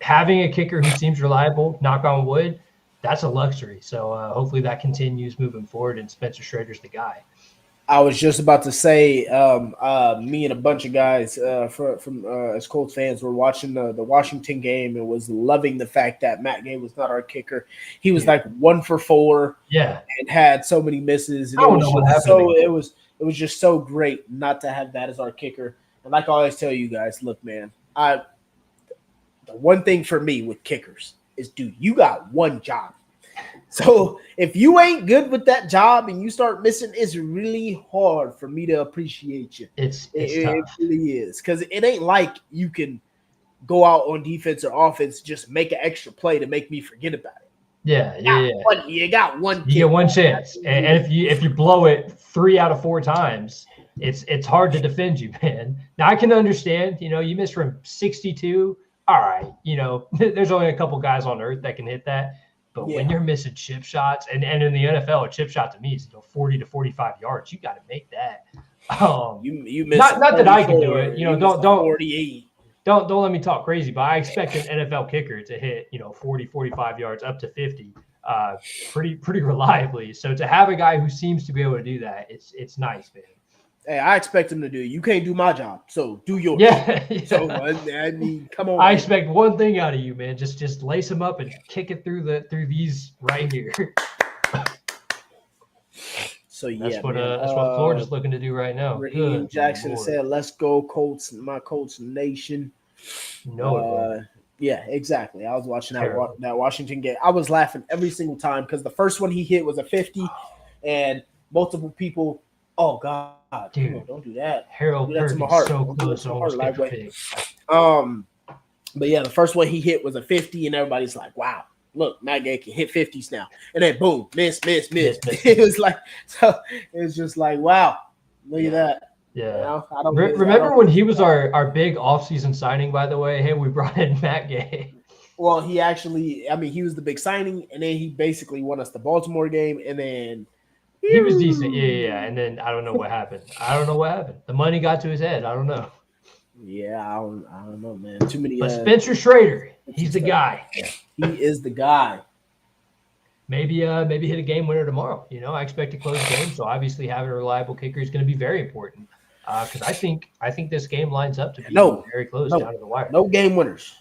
having a kicker who seems reliable, knock on wood, that's a luxury. So hopefully that continues moving forward, and Spencer Schrader's the guy. I was just about to say, me and a bunch of guys from as Colts fans were watching the Washington game and was loving the fact that Matt Gay was not our kicker. He was like 1 for 4, and had so many misses. And I don't know what happened. So it was just so great not to have that as our kicker. And like I always tell you guys, look, man, the one thing for me with kickers is, dude, you got one job. So if you ain't good with that job and you start missing, it's really hard for me to appreciate you. It really is, because it ain't like you can go out on defense or offense, just make an extra play to make me forget about it. You got one. You get one chance, and if you blow it 3 out of 4 times, it's hard to defend you, man. Now I can understand, you miss from 62. All right, there's only a couple guys on earth that can hit that. But when you're missing chip shots, and in the NFL, a chip shot to me is 40 to 45 yards. You got to make that. You miss not that I can do it. Don't 48. Don't let me talk crazy, but I expect an NFL kicker to hit 40, 45 yards up to 50, pretty reliably. So to have a guy who seems to be able to do that, it's nice, man. Hey, I expect him to do it. You can't do my job, so do yours. Yeah. So I mean, come on. I expect one thing out of you, man. Just lace him up and kick it through these right here. So that's what Florida's looking to do right now. Raheem Jackson said, "Let's go Colts, my Colts nation." Yeah, exactly. I was watching that Washington game. I was laughing every single time because the first one he hit was a 50, and multiple people. Oh God, dude, don't do that. Harold Perkins so close to almost get the pick. But yeah, the first one he hit was a 50, and everybody's like, "Wow, look, Matt Gay can hit 50s now." And then boom, miss. It was like, so it was just like, wow, look at that. Yeah. Remember when he was our big offseason signing? By the way, hey, we brought in Matt Gay. Well, he was the big signing, and then he basically won us the Baltimore game, and then. He was decent, yeah. And then I don't know what happened. The money got to his head. I don't know. Yeah, I don't know, man. Too many. But Spencer Schrader, he's the guy. He is the guy. Maybe hit a game winner tomorrow. I expect a close game, so obviously having a reliable kicker is going to be very important. Because I think this game lines up to be very close down to the wire. No game winners.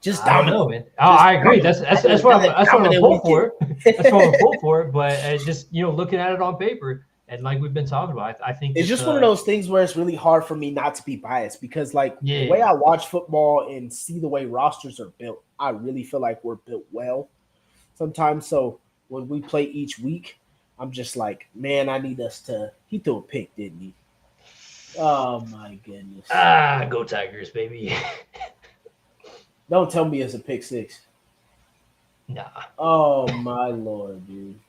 Just I don't know, man. I agree. That's what I'm pulled for. That's what I'm pulled for. But just looking at it on paper, And like we've been talking about, I think it's just one of those things where it's really hard for me not to be biased because, like, the way I watch football and see the way rosters are built, I really feel like we're built well sometimes. So when we play each week, I'm just like, man, I need us to. He threw a pick, didn't he? Oh my goodness! Go Tigers, baby! Don't tell me it's a pick six. Nah. Oh my lord, dude!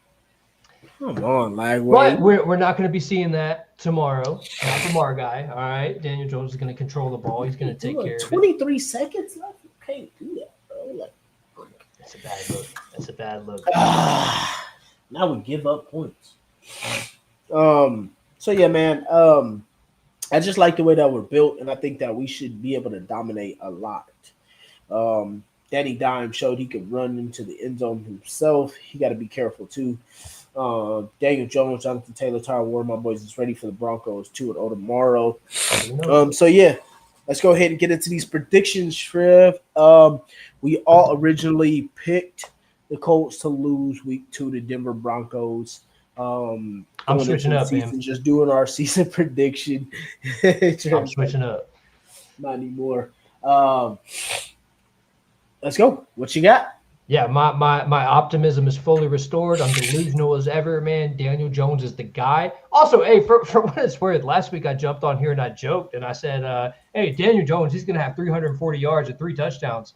Come on, Lagway. But we're not going to be seeing that tomorrow. Not from our guy. All right, Daniel Jones is going to control the ball. He's going to take care of it. 23 seconds left. You can't do that, bro. Like, that's a bad look. That's a bad look. Now we give up points. So yeah, man. I just like the way that we're built, and I think that we should be able to dominate a lot. Danny Dime showed he could run into the end zone himself. He got to be careful too. Daniel Jones, Jonathan Taylor, Tyler Ward, my boys is ready for the Broncos 2-0 tomorrow. So yeah, let's go ahead and get into these predictions, Trev. We all originally picked the Colts to lose week 2 to Denver Broncos. I'm switching up, man. Just doing our season prediction. I'm switching up. Not anymore. Let's go. What you got? Yeah, my optimism is fully restored. I'm delusional as ever, man. Daniel Jones is the guy. Also, hey, for what it's worth, last week I jumped on here and I joked and I said, hey, Daniel Jones, he's going to have 340 yards and 3 touchdowns.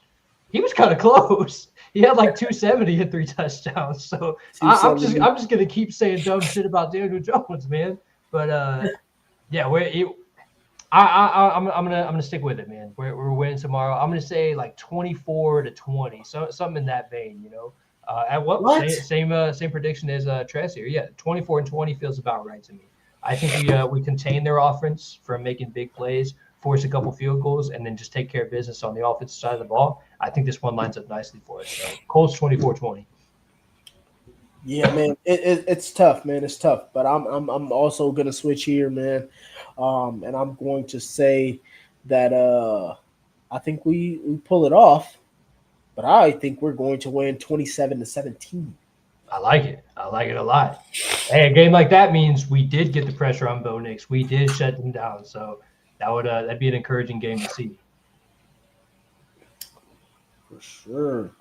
He was kind of close. He had like 270 and 3 touchdowns. So I'm just gonna keep saying dumb shit about Daniel Jones, man. But yeah, I'm gonna stick with it, man. We're winning tomorrow. I'm gonna say like 24-20, so something in that vein, you know. At what? Same prediction as Tress here. Yeah, 24-20 feels about right to me. I think we contain their offense from making big plays, force a couple field goals, and then just take care of business on the offensive side of the ball. I think this one lines up nicely for us. So Colts 24-20. Yeah, man, it's tough, man. It's tough, but I'm also gonna switch here, man, and I'm going to say that I think we pull it off, but I think we're going to win 27-17. I like it. I like it a lot. Hey, a game like that means we did get the pressure on Bo Nix. We did shut them down, so that'd be an encouraging game to see. For sure.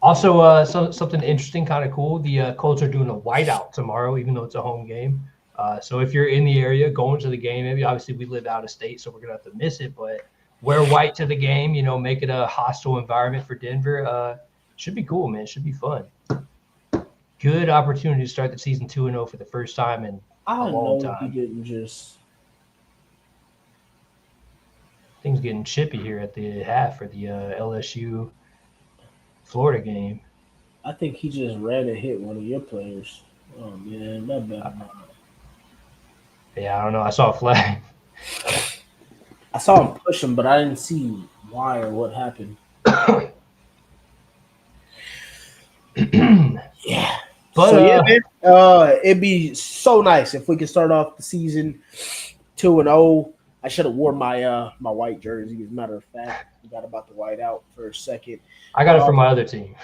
Also, something interesting, kind of cool. The Colts are doing a whiteout tomorrow, even though it's a home game. So if you're in the area going to the game, maybe obviously we live out of state, so we're gonna have to miss it. But wear white to the game, you know, make it a hostile environment for Denver. Should be cool, man. Should be fun. Good opportunity to start the season 2-0 for the first time in a long time. He didn't just. Things getting chippy here at the half for the LSU Florida game. I think he just ran and hit one of your players. Oh man, that better not. Yeah, I don't know. I saw a flag. I saw him push him, but I didn't see why or what happened. Yeah. But so, yeah, man, it'd be so nice if we could start off the season 2-0. I should have worn my my white jersey. As a matter of fact, I forgot about the white out for a second. I got it from my other team.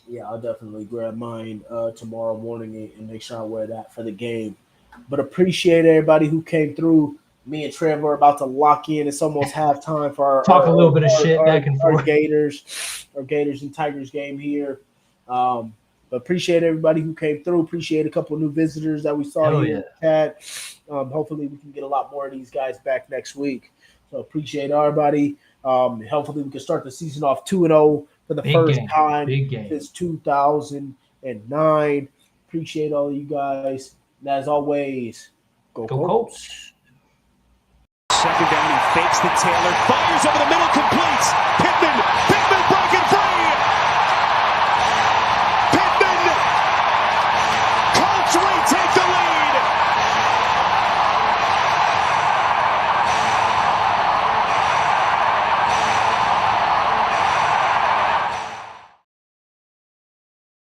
Yeah, I'll definitely grab mine tomorrow morning and make sure I wear that for the game. But appreciate everybody who came through. Me and Trevor are about to lock in. It's almost halftime for our little bit of shit back and forth. Our Gators and Tigers game here. But appreciate everybody who came through. Appreciate a couple of new visitors that we saw here. Yeah. Hopefully we can get a lot more of these guys back next week. So appreciate everybody. Hopefully we can start the season off 2-0 for the first time since 2009. Appreciate all of you guys. And as always, go Colts. Second down, he fakes the Taylor, fires over the middle, completes. Pittman